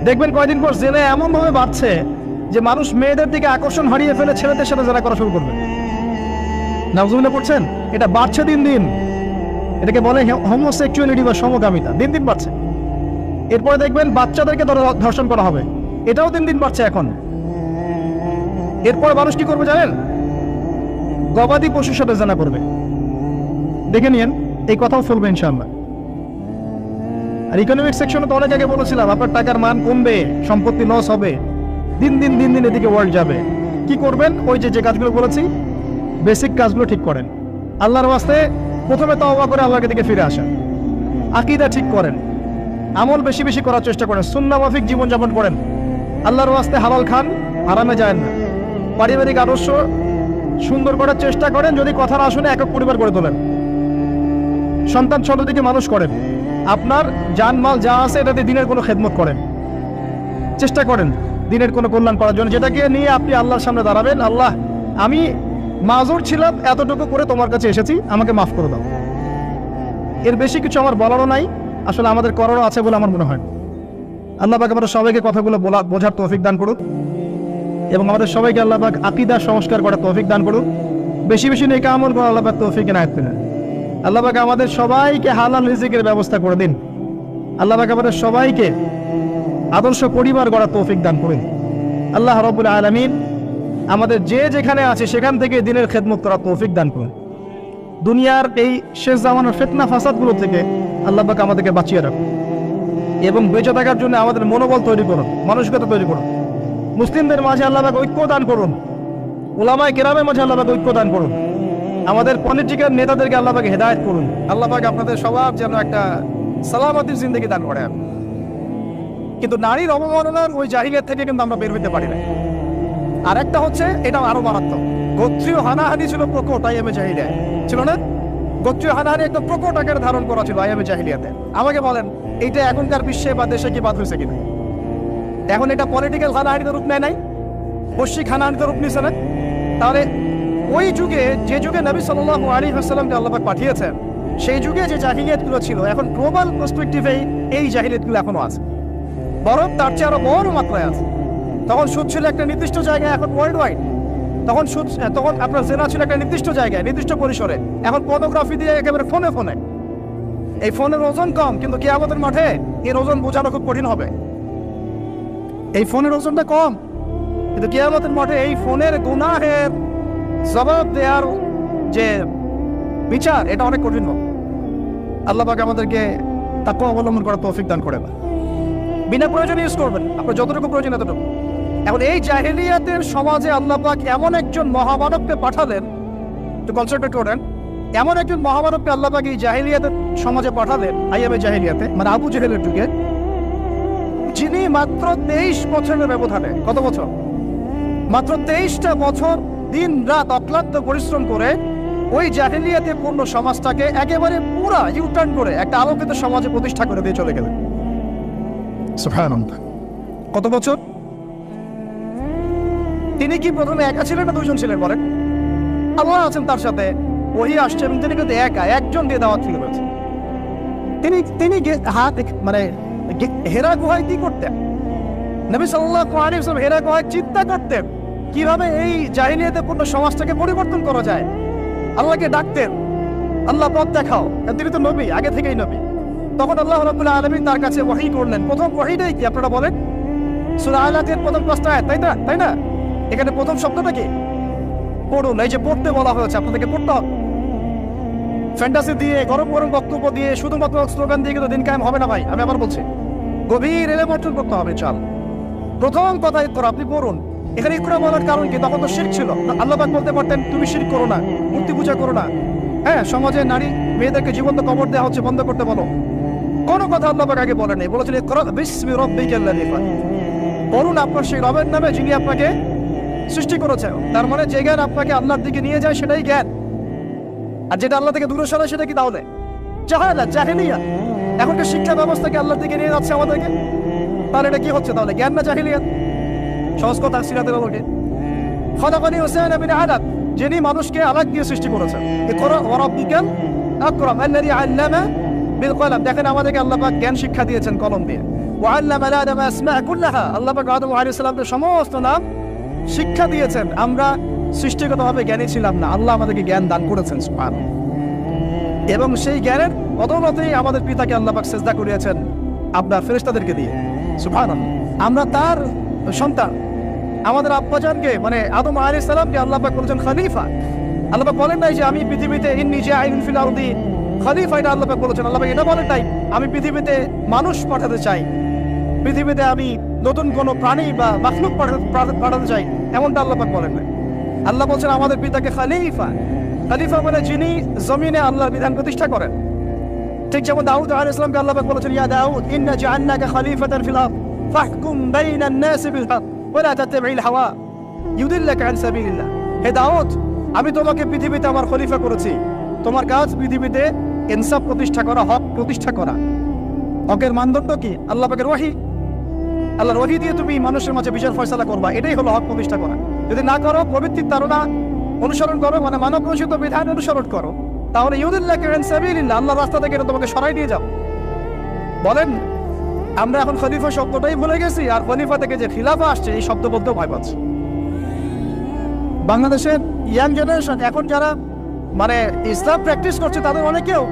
দেখবেন কয়দিন পর জেনে এমন ভাবে বাড়ছে যে মানুষ মেয়েদের দিকে আকর্ষণ হারিয়ে ফেলে ছেলেদের সাথে জেনা করা শুরু করবে। নাউজুবিল্লাহ পড়ছেন? এটা বাড়ছে দিন দিন। এটাকে বলে হোমোসেক্সুয়ালিটি বা সমকামিতা, দিন দিন বাড়ছে। এরপরে দেখবেন বাচ্চাদেরকে ধর্ষণ করা হবে, এটাও দিন দিন বাড়ছে এখন। এরপরে মানুষ কি করবে জানেন? গবাদি পশুর সাথে জেনা করবে। দেখে নিয়েন, এই কথাও ফেলবে ইনশাআল্লাহ। আর ইকোনমিক সেকশনে তো অনেক আগে বলেছিলাম আপনার টাকার মান কমবে, সম্পত্তি লস হবে, দিন দিন দিন দিন এদিকে ওয়ার্ল্ড যাবে। কি করবেন? ওই যে কাজগুলো বলেছি, বেসিক কাজগুলো ঠিক করেন। আল্লাহর ওয়াস্তে প্রথমে তওবা করে আল্লাহর দিকে ফিরে আসেন, আকীদা ঠিক করেন, আমল বেশি বেশি করার চেষ্টা করেন, সুন্নাহ মাফিক জীবনযাপন করেন, আল্লাহর ওয়াস্তে হালাল খান, হারামে যায় না, পারিবারিক আদর্শ সুন্দর করার চেষ্টা করেন। যদি কথা না শুনে একক পরিবার গড়ে তোলেন, সন্তান ছোট থেকে মানুষ করেন, আপনার জানমাল যা আছে এটাতে দিনের কোনো খেদমত করেন, চেষ্টা করেন দিনের কোনো কল্যাণ করার জন্য, যেটাকে নিয়ে আপনি আল্লাহর সামনে দাঁড়াবেন। আল্লাহ, আমি মাজুর ছিলাম, এতটুকু করে তোমার কাছে এসেছি, আমাকে মাফ করে দাও। এর বেশি কিছু আমার বলারও নাই, আসলে আমাদের করারও আছে বলে আমার মনে হয়। আল্লাহ পাক আমাদের সবাইকে কথাগুলো বোঝার তৌফিক দান করুন, এবং আমাদের সবাইকে আল্লাহ পাক আকীদা সংস্কার করার তৌফিক দান করুন। বেশি বেশি নেক আমল করার আল্লাহ পাক তৌফিক এনায়েত করেন। আল্লাহ পাক আমাদের সবাইকে হালাল রিজিকের ব্যবস্থা করে দিন। আল্লাহ পাক আমাদের সবাইকে আদর্শ পরিবার গড়ার তৌফিক দান করুন। আল্লাহ রাব্বুল আলামিন আমাদের যে যেখানে আছে সেখান থেকে দিনের খেদমত করার তৌফিক দান করুন। দুনিয়ার এই শেষ জামানার ফিতনা ফাসাদগুলো থেকে আল্লাহ পাক আমাদেরকে বাঁচিয়ে রাখুন, এবং বেঁচে থাকার জন্য আমাদের মনোবল তৈরি করুন, মানসিকতা তৈরি করুন। মুসলিমদের মাঝে আল্লাহ পাক ঐক্য দান করুন, উলামায়ে কেরামের মাঝে আল্লাহ পাক ঐক্য দান করুন, আমাদের পলিটিক্যাল নেতাদেরকে আল্লাহ পাক হেদায়েত করুন। আল্লাহ পাক আপনাদের সবার যেন একটা সালামতির জিন্দেগি দান করেন। কিন্তু নারীর অবমাননার ওই জাহিলিয়াত থেকে কিন্তু আমরা বের হইতে পারি না। আর একটা হচ্ছে, এটা আরো মারাত্মক, গোত্রীয় হানাহানি ছিল প্রকট আইয়ামে জাহিলিয়াত, ছিল না? গোত্রীয় হানাহানি একটা প্রকট আকার ধারণ করা ছিল আইয়ামে জাহিলিয়াতে। আমাকে বলেন, এইটা এখনকার বিশ্বে বা দেশে কি বাদ হয়েছে কিনা? এখন এটা পলিটিক্যাল হানাহানিতে রূপ নেয় নাই, বৈশ্বিক হানাহানিতে রূপ নিছে না? তাহলে ওই যুগে, যে যুগে নবী সাল্লাল্লাহু আলাইহি ওয়াসাল্লামকে আল্লাহ পাক পাঠিয়েছেন, সেই যুগে যে জাহিলিয়াতগুলো ছিল, এখন গ্লোবাল পার্সপেক্টিভে এই জাহিলিয়াতগুলো এখনো আছে, বরং তার চেয়ে আরো বড় মাত্রায় আছে। তখন সুদ ছিল একটা নির্দিষ্ট জায়গায়, এখন ওয়ার্ল্ড ওয়াইড। তখন আপনার জেনা ছিল একটা নির্দিষ্ট জায়গায়, নির্দিষ্ট পরিসরে, এখন পর্নোগ্রাফি দিয়ে একেবারে ফোনে ফোনে। এই ফোনের ওজন কম, কিন্তু কিয়ামতের মাঠে এর ওজন বোঝানো খুব কঠিন হবে। এই ফোনের ওজনটা কম, কিন্তু কিয়ামতের মাঠে এই ফোনের গুনাহের জবাব দেওয়ার যে বিচার, এটা অনেক কঠিন হবে। আল্লাহ পাক আমাদেরকে তাকওয়া অবলম্বন করার তৌফিক দান করে। বিনা প্রয়োজনে ইউজ করবেন, আপনার যতটুকু প্রয়োজন এতটুকু। এখন এই জাহেলিয়াতের সমাজে আল্লাহ পাক এমন একজন মহামানবকে পাঠালেন, একটু কনসেন্ট্রেট করেন, এমন একজন মহামানবকে আল্লাহ পাক এই জাহেলিয়াতের সমাজে পাঠালেন, আইয়ামে জাহেলিয়াতে, মানে আবু জেহেলের যুগে, যিনি মাত্র 23 বছরের ব্যবধানে, কত বছর? মাত্র 23টা বছর দিন রাত অক্লান্ত পরিশ্রম করে ওই জাহেলিয়াতে পূর্ণ সমাজটাকে একেবারে পুরা ইউটার্ন করে একটা আলোকিত সমাজে প্রতিষ্ঠা করে দিয়ে চলে গেলেন। সুবহানাল্লাহ। কত বছর? তিনি কি প্রথমে একা ছিলেন না দুইজন ছিলেন বলেন? আল্লাহ আছেন তার সাথে, ওহী আসছে, এবং তিনি কিন্তু একা একজন দিয়ে দাওয়াত শুরু করেছেন। তিনি মানে হেরা গুহায় কি করতেন? নবী সাল্লাল্লাহু আলাইহি ওয়াসাল্লাম হেরা গুহায় চিন্তা করতেন কিভাবে এই জাহিলিয়াতে পূর্ণ সমাজটাকে পরিবর্তন করা যায়। আল্লাহকে ডাকতেন, আল্লাহ পথ দেখাও। তিনি তো নবী, আগে থেকেই নবী। তখন আল্লাহ রাব্বুল আলামিন তার কাছে ওহী করলেন। প্রথম ওহীটাই কি আপনারা বলেন? সূরা আলাতের প্রথম 5টা আয়াত, তাই না? এখানে প্রথম শব্দটা কি? পড়ুন। এই যে পড়তে বলা হয়েছে, আপনাদেরকে পড়তে হবে। ফ্যান্টাসি দিয়ে, গরম গরম বক্তব্য দিয়ে, শুধুমাত্র স্লোগান দিয়ে কিন্তু দিন কায়েম হবে না ভাই। আমি আবার বলছি, গভীর এলেম অর্জন করতে হবে। চল, প্রথম কথা ইকরা, আপনি পড়ুন। এখানে ইকরা বলার কারণ কি? তখন তো শিরক ছিল। আল্লাহ পাক বলতে পারতেন তুমি শিরক করো না, মূর্তি পূজা করো না। হ্যাঁ, সমাজে নারী মেয়েদেরকে জীবন্ত কবর দেওয়া হচ্ছে, বন্ধ করতে বলো। কোনো কথা আল্লাহ পাক আগে বলেনি, বলেছেন ইকরা বিসমি রাব্বিকাল্লাযী খালাক। পড়ুন আপনার সেই রবের নামে যিনি আপনাকে সৃষ্টি করেছে। তার মানে যে জ্ঞান আপনাকে আল্লাহর দিকে নিয়ে যায় সেটাই জ্ঞান, আর যেটা আল্লাহ থেকে দূরে সরায় সেটা কি? তাহলে জাহালাত, জাহেলিয়া। এখনকার শিক্ষা ব্যবস্থাকে আল্লাহর দিকে নিয়ে যাচ্ছে আমাদেরকে, তাহলে এটা কি হচ্ছে? তাহলে জ্ঞান না জাহেলিয়াত? সহজ কথা, সিরাতের আলোকে। খালাকানি হুসাইন বিন আলাক, যিনি মানুষকে আলাক দিয়ে সৃষ্টি করেছেন। ইকরা ওয়া রাব্বিকাল আকরাম আল্লাযী আল্লামা বিল কলম। দেখেন আমাদেরকে আল্লাহ পাক জ্ঞান শিক্ষা দিয়েছেন কলম দিয়ে। ওয়া আল্লামা আদama আসমা কুল্লাহা, আল্লাহ পাক আদম আলাইহিস সালামকে সমস্ত নাম শিক্ষা দিয়েছেন। আমরা সৃষ্টিগতভাবে জ্ঞানী ছিলাম না, আল্লাহ আমাদেরকে জ্ঞান দান করেছেন। সুবহানাল্লাহ। এবং সেই জ্ঞানের বদৌলতেই আমাদের পিতাকে আল্লাহ পাক সিজদা করিয়েছেন আপনার ফেরেশতাদেরকে দিয়ে। সুবহানাল্লাহ। আমরা তার সন্তান। আমাদের আব্বাজানকে মানে আদম আলাইহিস সালামকে আল্লাহ পাক বলেছেন খলিফা। আল্লাহ পাক বলেন নাই যে আমি পৃথিবীতে ইন্নী জাইলুন ফিল আরদি খলিফা, এটা আল্লাহ পাক বলেছেন। আল্লাহ পাক এটা বলেন নাই আমি পৃথিবীতে মানুষ পাঠাতে চাই, পৃথিবীতে আমি নতুন কোন প্রাণী বা মাখলুক পাঠাতে চাই, এমনটা আল্লাহ পাক বলেন নাই। আল্লাহ বলছেন আমাদের পিতাকে খলিফা। খলিফা মানে যিনি জমিনে আল্লাহর বিধান প্রতিষ্ঠা করেন। ঠিক যেমন দাউদ আলাইহিস সালামকে আল্লাহ পাক বলেছেন ইয়া দাউদ ইন্না জাআলনাকা খলিফাতান ফিল আরদ ফাহকুম বাইনান নাসি বিল হক ওয়া লা তাত্তাবি'ল হাওয়া ইউদিল্লাকা আন সাবিলিল্লাহ। হে দাউদ, আমি তোমাকে পৃথিবীতে আমার খলিফা করেছি, তোমার কাজ পৃথিবীতে ইনসাফ প্রতিষ্ঠা করা, হক প্রতিষ্ঠা করা। হকের মানদণ্ড কি? আল্লাহ পাকের ওহী। আল্লাহর ওহী দিয়ে তুমি মানুষের মাঝে বিচার ফয়সালা করবা, এটাই হলো হক প্রতিষ্ঠা করা। যদি না করো, প্রবৃত্তির তাড়না অনুসরণ করো, মানে মানব রচিত বিধান অনুসরণ করো, তাহলে ইউদিল্লাকা আন সাবিলিল্লাহ, আল্লাহর রাস্তা থেকে এটা তোমাকে সরাই নিয়ে যাও। বলেন আমরা এখন খলিফা শব্দটাই ভুলে গেছি, আর খলিফা থেকে যে খিলাফা আসছে এই শব্দ বলতেও ভয় পাচ্ছি। বাংলাদেশের ইয়াং জেনারেশন এখন যারা মানে ইসলাম প্র্যাকটিস করছে তাদের অনেকেও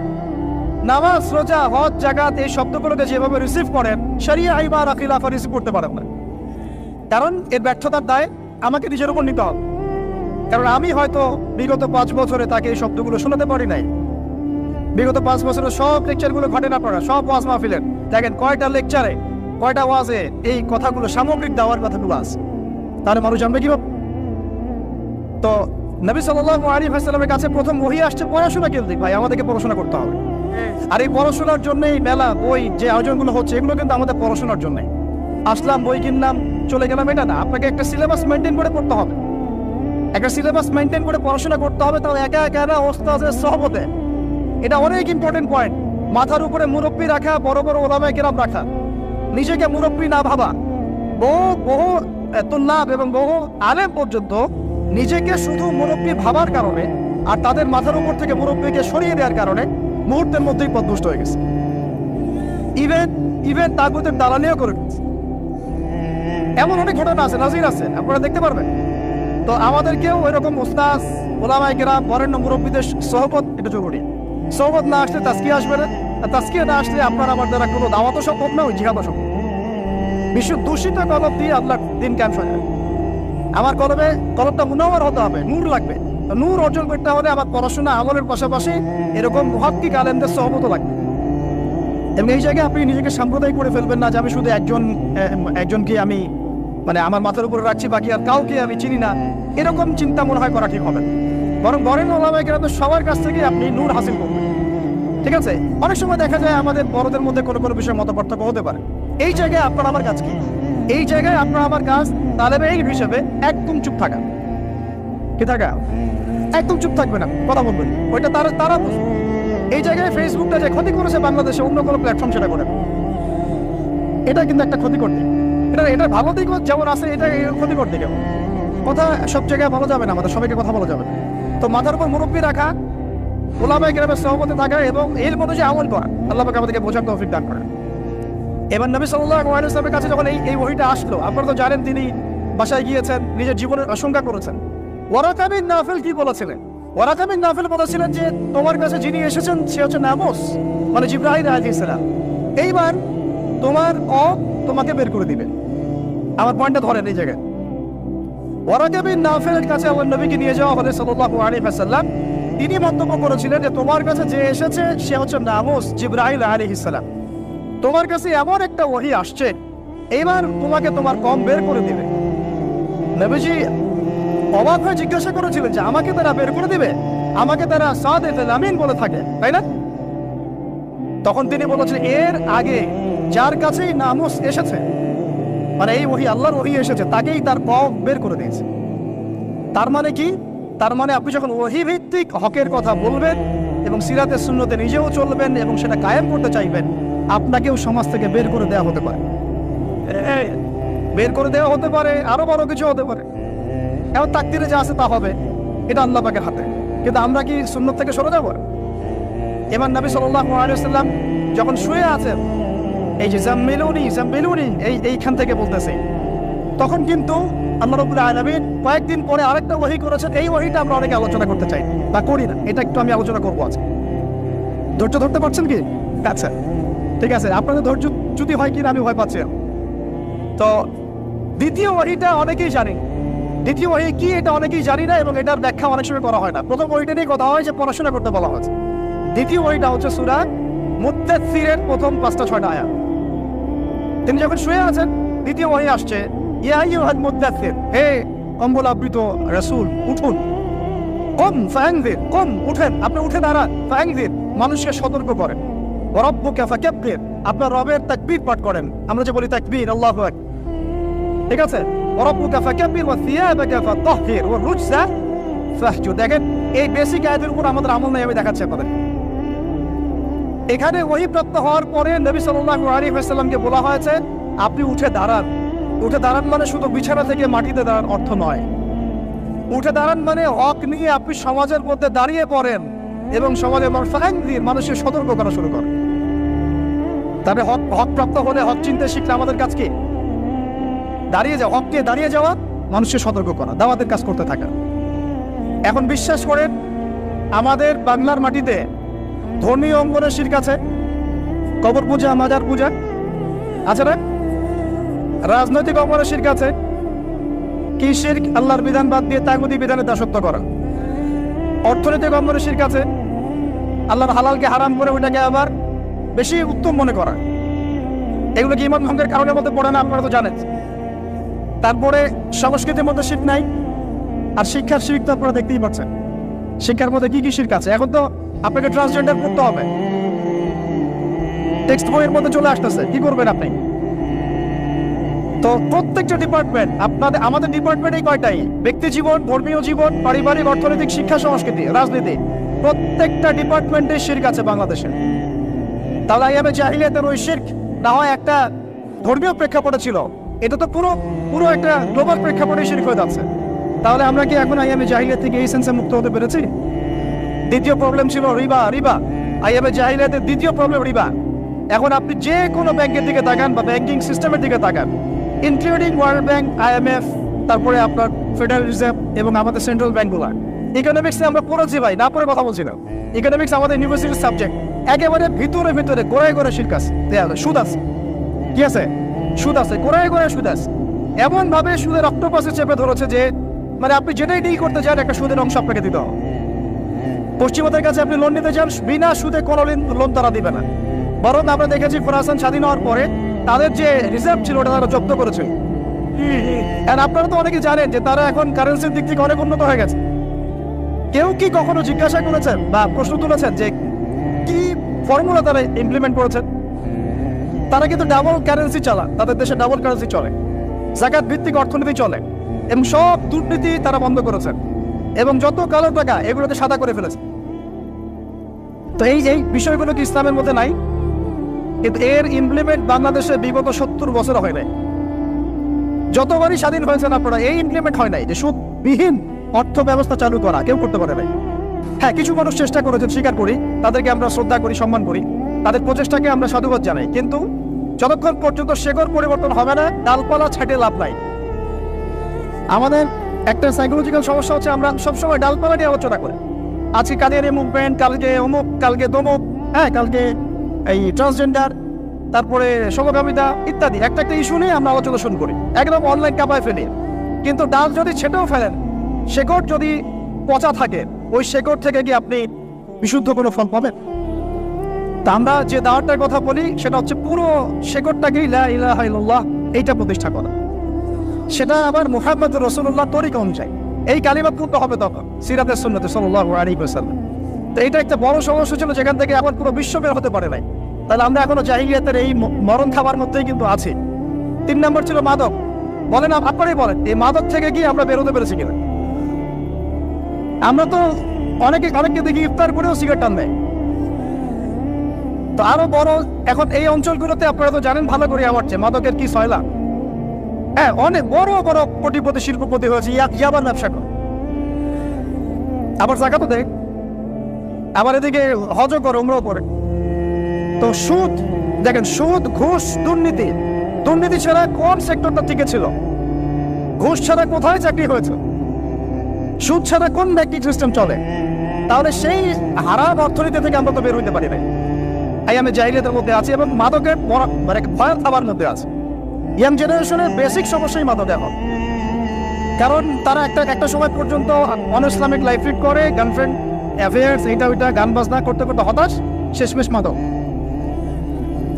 নামাজ, রোজা, হজ, জাকাত এই শব্দগুলোকে যেভাবে রিসিভ করেন, শরিয়া, ইবাদত, খিলাফা রিসিভ করতে পারেন না। কারণ এর ব্যর্থতার দায় আমাকে নিজের উপর নিতে হবে। কারণ আমি হয়তো বিগত 5 বছরে তাকে এই শব্দগুলো শোনাতে পারি নাই। বিগত 5 বছরে সব লেকচারগুলো ঘটে না পড়া, সব ওয়াজ মাহফিলের দেখেন কয়টা লেকচারে, কয়টা ওয়াজে এই কথাগুলো, সামগ্রিক দাওয়ার কথাগুলো আছে। তাহলে মানুষ জানবে কিভাবে? তো নবী সাল্লাল্লাহু আলাইহি ওয়াসাল্লামের কাছে প্রথম ওহী আসছে পড়াশোনা কেন্দ্রিক। ভাই আমাদেরকে পড়াশোনা করতে হবে, আর এই পড়াশোনার জন্য এই মেলা, বই, যে আয়োজনগুলো হচ্ছে এগুলো কিন্তু আমাদের পড়াশোনার জন্য। আসলাম, বই কিনলাম, চলে গেলাম, এটা না। আপনাকে একটা সিলেবাস মেনটেন করে পড়তে হবে, একটা সিলেবাস মেনটেন করে পড়াশোনা করতে হবে। তাও একা একা না, ওস্তাদের সহবতে। এটা অনেক ইম্পর্টেন্ট পয়েন্ট। মাথার উপরে মুরব্বী রাখা, বড় বড় ওলামায়ে কেরাম রাখা, নিজেকে মুরব্বী না ভাবা। বহু তুল্লাব এবং বহু আলেম পর্যন্ত নিজেকে শুধু মুরব্বী ভাবার কারণে আর তাদের মাথার উপর থেকে মুরব্বীকে সরিয়ে দেওয়ার কারণে মুহূর্তের মধ্যেই পথভ্রষ্ট হয়ে গেছে। ইভেন তাগুতের দালালিও করে ফেলছে। এমন অনেক ঘটনা আছে, নাজির আছে, আপনারা দেখতে পারবেন। তো আমাদেরকেও ওইরকম উস্তাদ, ওলামায়ে কেরাম, বরেণ্য মুরব্বীদের সহবত এটা জরুরি। সহবত না আসলে তাজকিয়া আসবে না, আর তাজকিয়া না আসলে আপনার আমার দ্বারা কোনো দাওয়াতও সম্ভব না, ওই জিহাদও সম্ভব। বিশ্ব দূষিত কলব দিয়ে আল্লাহর দিন কায়েম হয়। আমার কলবটা মুনাওয়ার হতে হবে, নূর লাগবে। নূর অর্জন করতে হলে আমার পড়াশোনা আমলের পাশাপাশি এরকম মুহাক্কিক আলেমদের সহবতও লাগবে। এবং এই জায়গায় আপনি নিজেকে সাম্প্রদায়িক করে ফেলবেন না যে আমি শুধু একজনকে আমি মানে আমার মাথার উপরে রাখছি, বাকি আর কাউকে আমি চিনি না। এরকম চিন্তা মনে হয় করা ঠিক হবে। বরং বরেণ্য ওলামায়ে কেরাম সবার কাছ থেকে আপনি নূর হাসিল করবেন। ঠিক আছে? অনেক সময় দেখা যায় আমাদের বড়দের মধ্যে কোনো কোনো বিষয়ে মতপার্থক্য হতে পারে। এই জায়গায় আপনার আমার কাজ কি? এই জায়গায় আপনার আমার কাজ তালেবে ইলম হিসেবে একদম চুপ থাকা। কি থাকা, একদম চুপ থাকবে না, কথা বলবেন, ওইটা তারা বুঝবে। এই জায়গায় ফেসবুকটা যে ক্ষতি করেছে বাংলাদেশে, অন্য কোনো প্ল্যাটফর্ম সেটা করে, এটা কিন্তু একটা ক্ষতি করতে, এটা ভালো দিক যেমন আছে, এটা ক্ষতি করতে কেউ কথা সব জায়গায় বলা যাবে না, আমাদের সবাইকে কথা বলা যাবে না। তো মাথার উপর মুরব্বী রাখা, ওলামায়ে কেরামের সহমতে থাকা এবং এর অনুযায়ী আমল করা, আল্লাহ পাক আমাদেরকে বোঝার তৌফিক দান করেন। এবার নবী সাল্লাল্লাহু আলাইহি ওয়াসাল্লামের কাছে যখন এই ওহীটা আসলো, আপনারা তো জানেন তিনি বাসায় গিয়েছেন, নিজের জীবনের আশঙ্কা করেছেন। ওয়ারাকা বিন নাফিল কি বলেছিলেন? ওয়ারাকা বিন নাফিল বলেছিলেন যে তোমার কাছে যিনি এসেছেন সে হচ্ছে নামুস, মানে জিবরাইল আলাইহিস সালাম। এইবার তোমার তোমাকে বের করে দিবে। আমার পয়েন্টটা ধরেন এই জায়গায়। ওয়ারাকা বিন নাফিলের কাছে আমার নবীকে নিয়ে যাওয়া হলে সাল্লাল্লাহু আলাইহি ওয়াসাল্লাম, তিনি মন্তব্য করেছিলেন যে তোমার কাছে যে এসেছে সে হচ্ছে নামুস, জিবরাইল আলাইহিস সালাম। তোমার কাছে এমন একটা ওহী আসছে, এইবার তোমাকে তোমার কম বের করে দিবে। নবীজি অবাক হয়ে জিজ্ঞাসা করেছিলেন যে আমাকে তারা বের করে দিবে? আমাকে তারা সাদিকুল আমিন বলে থাকে, তাই না? তখন তিনি বলেছিলেন এর আগে যার কাছেই নামুস এসেছে, মানে এই ওহী আল্লাহর ওহী এসেছে, তাকেই তার কম বের করে দিয়েছে। তার মানে কি? তার মানে আপনি যখন ওহী ভিত্তিক হকের কথা বলবেন এবং সিরাতে সুন্নতে নিজেও চলবেন এবং সেটা কায়েম করতে চাইবেন, আপনাকেও সমাজ থেকে বের করে দেওয়া হতে পারে, বের করে দেওয়া হতে পারে, আরো বড় কিছু হতে পারে। এখন তাকদিরে যা আছে তা হবে, এটা আল্লাহ পাকের হাতে। কিন্তু আমরা কি সুন্নত থেকে সরে যাব? এবার নবী সাল্লাল্লাহু আলাইহি ওয়াসাল্লাম যখন শুয়ে আছেন, এই যে জাম্মিলুনি জাম্মিলুনি এইখান থেকে বলতেছে, তখন কিন্তু আল্লাহ রাব্বুল আলামিন কয়েকদিন পরে আরেকটা ওহী করেছেন। এই ওহীটা আমরা অনেকে আলোচনা করতে চাই বা করি না, এটা একটু আমি আলোচনা করবো আজকে। ধৈর্য ধরতে পারছেন কি? আচ্ছা ঠিক আছে, আপনাদের ধৈর্য যদি হয় কিনা আমি ভয় পাচ্ছি। তো দ্বিতীয় ওহীটা অনেকেই জানি, দ্বিতীয় ওহী কি এটা অনেকেই জানি না এবং এটার ব্যাখ্যা অনেক সময় করা হয় না। প্রথম ওহীটা নিয়ে কথা হয় যে পড়াশোনা করতে বলা হয়েছে। দ্বিতীয় ওহীটা হচ্ছে সূরা মুদ্দাসসিরের প্রথম 5-6 আয়াত। তিনি যখন শুয়ে আছেন, দ্বিতীয় ওহী আসছে, ইয়া আইয়ুহাল মুদ্দাসসির, হে কম্বল আবৃত রাসূল, উঠুন। কম ফাআনযির, কম উঠেন, আপনি উঠে দাঁড়ান। ফাআনযির, মানুষকে সতর্ক করেন। ওয়া রাব্বুকা ফাকাব্বির, আপনার রবের তাকবীর পাঠ করেন। আমরা যে বলি তাকবীর, আল্লাহু আকবার, ঠিক আছে? ওয়া রাব্বুকা ফাকাব্বির ওয়া সিয়াবাকা ফাতাহহির ওয়া রুজসা ফাহজুর। দেখেন এই বেসিক আয়াতের উপর আমাদের আমল নাই, আমি দেখাচ্ছি আপনাদের। এখানে ওহী প্রাপ্ত হওয়ার পরে নবী সাল্লাল্লাহু আলাইহি ওয়াসাল্লামকে বলা হয়েছে আপনি উঠে দাঁড়ান। উঠে দাঁড়ান মানে শুধু বিছানা থেকে মাটিতে দাঁড়ান অর্থ নয়। উঠে দাঁড়ান মানে হক নিয়ে আপনি সমাজের মধ্যে দাঁড়িয়ে পড়েন এবং সমাজের মানুষের সতর্ক করা শুরু করেন। তবে হক প্রাপ্ত হলে হক চিনতে শিখলে আমাদের কাজ কি? দাঁড়িয়ে যাওয়া, হক নিয়ে দাঁড়িয়ে যাওয়া, মানুষের সতর্ক করা, দাওয়াতের কাজ করতে থাকা। এখন বিশ্বাস করেন আমাদের বাংলার মাটিতে ধর্মীয় অঙ্গনে শিরক আছে, কবর পূজা, মাজার পূজা আছে না? রাজনৈতিক অঙ্গনে শিরক আছে, কি শিরক? আল্লাহর বিধান বাদ দিয়ে তাগুতি বিধানে দাসত্ব করা। অর্থনৈতিক অঙ্গনে শিরক আছে, আল্লাহর হালালকে হারাম করে ওইটাকে আবার বেশি উত্তম মনে করা। এগুলো কি ঈমান ভঙ্গের কারণের মধ্যে পড়ে না? আপনারা তো জানেন। তারপরে সংস্কৃতির মধ্যে শিরক নাই, আর শিক্ষার শিরক তো আপনারা দেখতেই পাচ্ছেন। শিক্ষার মধ্যে কি কি শিরক আছে? এখন তো আপনাকে ট্রান্সজেন্ডার করতে হবে, টেক্সট বইয়ের মধ্যে চলে আসতেছে, কি করবেন আপনি? তো প্রত্যেকটা ডিপার্টমেন্ট, আমাদের ডিপার্টমেন্ট এই কয়টাই, ব্যক্তি জীবন, ধর্মীয় জীবন, পারিবারিক, অর্থনৈতিক, শিক্ষা, সংস্কৃতি, রাজনীতি, প্রত্যেকটা ডিপার্টমেন্টে শিরক আছে বাংলাদেশে। তাহলে আইয়ামে জাহিলিয়াতের ওই শিরক না হয় একটা ধর্মীয় প্রেক্ষাপটে ছিল, এটা তো পুরো একটা গ্লোবাল প্রেক্ষাপটে শিরক হয়ে যাচ্ছে। তাহলে আমরা কি এখন আইয়ামে জাহিলিয়াত থেকে এই সেন্সে মুক্ত হতে পেরেছি? দ্বিতীয় প্রবলেম ছিল রিবা। আইয়ামে জাহিলিয়াতের দ্বিতীয় প্রবলেম রিবা। এখন আপনি যে কোনো ব্যাংকের দিকে তাকান বা ব্যাংকিং সিস্টেমের দিকে তাকান, ইনক্লুডিং ওয়ার্ল্ড ব্যাংক, IMF, তারপরে আপনার ফেডারেল রিজার্ভ এবং আমাদের সেন্ট্রাল ব্যাংকগুলো। ইকোনমিক্সে আমরা পড়েছি ভাই, না পড়ে কথা বলছি না। ইকোনমিক্স আমাদের ইউনিভার্সিটির সাবজেক্ট। একেবারে ভিতরে গোড়ায় সুদ আছে, সুদ আছে, কি আছে? সুদ আছে, গোড়ায় সুদ আছে। এমন ভাবে সুদের অক্টোপাসে চেপে ধরেছে যে মানে আপনি যেটাই ডিল করতে চান একটা সুদের অংশ আপনাকে দিতে হবে। পশ্চিমাদের কাছে আপনি লোন নিতে চান, বিনা সুদে কোনো লোন তারা দিবে না। বরং আমরা দেখেছি খোরাসান স্বাধীন হওয়ার পরে তাদের যে রিজার্ভ ছিল ওটা তারা জব্দ করেছে। আর আপনারা তো অনেকে জানেন যে তারা এখন কারেন্সির দিক থেকে অনেক উন্নত হয়ে গেছে। কেউ কি কখনো জিজ্ঞাসা করেছেন বা প্রশ্ন তুলেছেন যে কি ফর্মুলা তারা ইমপ্লিমেন্ট করেছেন? তারা কিন্তু ডাবল কারেন্সি চালান, তাদের দেশে ডাবল কারেন্সি চলে, জাকাত ভিত্তিক অর্থনীতি চলে এবং সব দুর্নীতি তারা বন্ধ করেছেন। এবং যত কালো টাকা এগুলোকে সাদা করে ফেলেছে। তো এই এই বিষয়গুলো কি ইসলামের মধ্যে নাই? কিন্তু এর ইমপ্লিমেন্ট বাংলাদেশে বিগত 70 বছর হয় নাই। যতবারই স্বাধীন হয়েছেন আপনারা, এই ইমপ্লিমেন্ট হয় নাই যে সুদবিহীন অর্থ ব্যবস্থা চালু করা কেউ করতে পারে নাই। হ্যাঁ, কিছু মানুষ চেষ্টা করেছেন, স্বীকার করি, তাদেরকে আমরা শ্রদ্ধা করি, সম্মান করি, তাদের প্রচেষ্টাকে আমরা সাধুবাদ জানাই। কিন্তু যতক্ষণ পর্যন্ত শেকড় পরিবর্তন হবে না, ডালপালা ছাটে লাভ নাই। আমাদের একটা সাইকোলজিক্যাল সমস্যা হচ্ছে আমরা সবসময় ডালপালা নিয়ে আলোচনা করি। আজকে কাদের মুভমেন্ট, কালকে অমুক, কালকে তমুক, হ্যাঁ কালকে এই ট্রান্সজেন্ডার, তারপরে সমকামিতা ইত্যাদি একটা একটা ইস্যু নিয়ে আমরা আলোচনা শুরু করি, একদম অনলাইন কাপায় ফেলি। কিন্তু ডাল যদি ছেটেও ফেলেন, শেকড় যদি পচা থাকে, ওই শেকড় থেকে কি আপনি বিশুদ্ধ কোনো ফল পাবেন? তা আমরা যে দাওয়াতটার কথা বলি সেটা হচ্ছে পুরো শেকড়টাকেই লা ইলাহা ইল্লাল্লাহ এইটা প্রতিষ্ঠা করা। সেটা আবার মুহাম্মদ রাসূলুল্লাহ তরিকা অনুযায়ী। এই কালিমা পূর্ণ হবে তখন সিরাতের সুন্নতে সাল্লাল্লাহু আলাইহি ওয়াসাল্লাম। তো এটা একটা বড় সমস্যা ছিল, যেখান থেকে আবার পুরো বিশ্ব বের হতে পারে নাই। তাহলে আমরা এখনো জাহিলিয়াতের এই মরণ খাবার মধ্যেই কিন্তু আছি। 3 নম্বর ছিল মাদক। বলেন, আপনারাই বলেন, এই মাদক থেকে কি আমরা বের হতে পেরেছি কিনা? আমরা তো অনেককে দেখি ইফতার করেও সিগারেট টান দেয়। তো আরো বড়, এখন এই অঞ্চলগুলোতে আপনারা তো জানেন ভালো করে আমার চেয়ে মাদকের কি সয়লা। হ্যাঁ, অনেক বড় বড় কোটিপতি শিল্পপতি হয়েছে ইয়াবার ব্যবসা করে, আবার জাকাতও দেয়, আবার এদিকে হজও করে, উমরাও করে। তো সুদ দেখেন, সুদ, ঘুষ, দুর্নীতি, দুর্নীতি ছাড়া কোন সেক্টরটা টিকে ছিল? ঘুষ ছাড়া কোথায় চাকরি হয়েছে? সুদ ছাড়া কোন ব্যাংকিং সিস্টেম চলে? তাহলে সেই হারাম অর্থনীতি থেকে আমরা তো বের হইতে পারি না। এই আমি জাহিলিয়াতের মধ্যে আছি এবং মাদকের মানে ভয়াল খাবার মধ্যে আছে। ইয়াং জেনারেশনের বেসিক সমস্যাই মাদক এখন। কারণ তারা একটা সময় পর্যন্ত অন ইসলামিক লাইফ লিড করে, গার্লফ্রেন্ড অ্যাফেয়ার্স, এইটা ওইটা গান বাজনা করতে করতে হতাশ, শেষমেশ মাদক।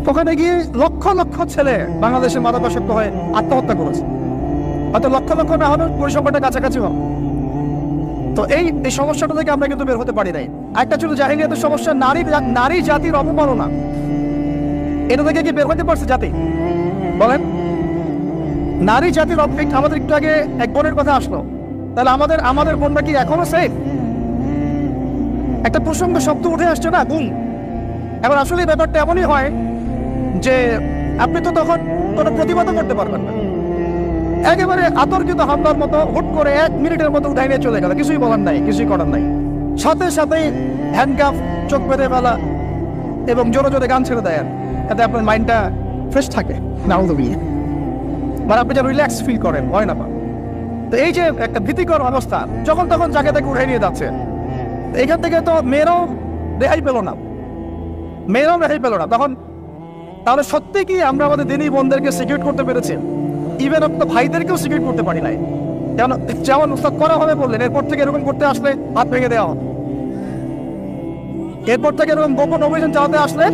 ওখানে গিয়ে লক্ষ লক্ষ ছেলে বাংলাদেশের মাদকাসক্ত হয়ে আত্মহত্যা করেছে। হয়তো লক্ষ লক্ষ না হলেও পরিসংখ্যানটা কাছাকাছি হবে। তো এই সমস্যাটা থেকে আমরা কিন্তু বের হতে পারি নাই। একটা ছিল জাহিলিয়াতের সমস্যা, নারী জাতির অবমাননা। এটা থেকে কি বের হতে পারছে জাতি? বলেন, নারী জাতির অবজেক্ট। আমাদের একটু আগে এক বোনের কথা আসলো, তাহলে আমাদের বোনটা কি এখনো সেফ? একটা প্রসঙ্গ শব্দ উঠে আসছে না, গুণ। এখন আসলে ব্যাপারটা এমনই হয় যে আপনি তো তখন কোনো প্রতিবাদও করতে পারবেন না। একেবারে আতর্কিত হামলার মতো হুট করে 1 মিনিটের মতো উঠাই নিয়ে চলে গেল, কিছুই বলার নাই, কিছুই করার নাই। সাথে সাথেই হ্যান্ডকাফ, চোখ বেঁধে ফেলা এবং জোরে জোরে গান ছেড়ে দেয়, যাতে আপনার মাইন্ডটা ফ্রেশ থাকে, নাউযুবিল্লাহ, মানে আপনি যেন রিল্যাক্স ফিল করেন, হয় না? তো এই যে একটা ভীতিকর অবস্থা, যখন তখন জায়গা থেকে উঠে নিয়ে যাচ্ছে, এখান থেকে তো মেয়েরাও রেহাই পেল না। তখন তাহলে সত্যি কি আমরা আমাদের দিনী বোনদেরকে সিকিউর করতে পেরেছি? ইভেন আপনার ভাইদেরকেও সিকিউর করতে পারি নাই। যেমন উস্তাদ করা হবে বললেন, এরপর থেকে এরকম করতে আসলে হাত ভেঙে দেওয়া হবে। এরপর থেকে এরকম গোপন অভিযান চালাতে আসলে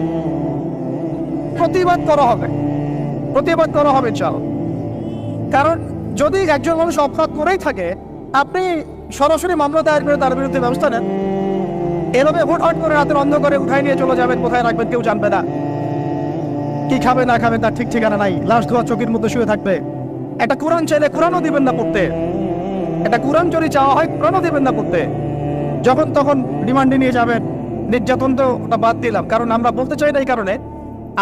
প্রতিবাদ করা হবে চল। কারণ যদি একজন মানুষ অপরাধ করেই থাকে, আপনি সরাসরি মামলা দায়ের করে তার বিরুদ্ধে ব্যবস্থা নেন। এভাবে হুটহাট করে রাতের অন্ধকারে উঠাই নিয়ে চলে যাবেন, কোথায় রাখবেন কেউ জানবে না, কি খাবে না খাবে তার ঠিক ঠিকানা নাই, লাশ ধোয়া চোখের মধ্যে শুয়ে থাকবে। একটা কোরআন চাইলে কোরআনও দিবেন না পড়তে, একটা কোরআন যদি চাওয়া হয় কোরআনও দিবেন না পড়তে। যখন তখন রিমান্ডে নিয়ে যাবেন। নির্যাতন তো ওটা বাদ দিলাম, কারণ আমরা বলতে চাই না, এই কারণে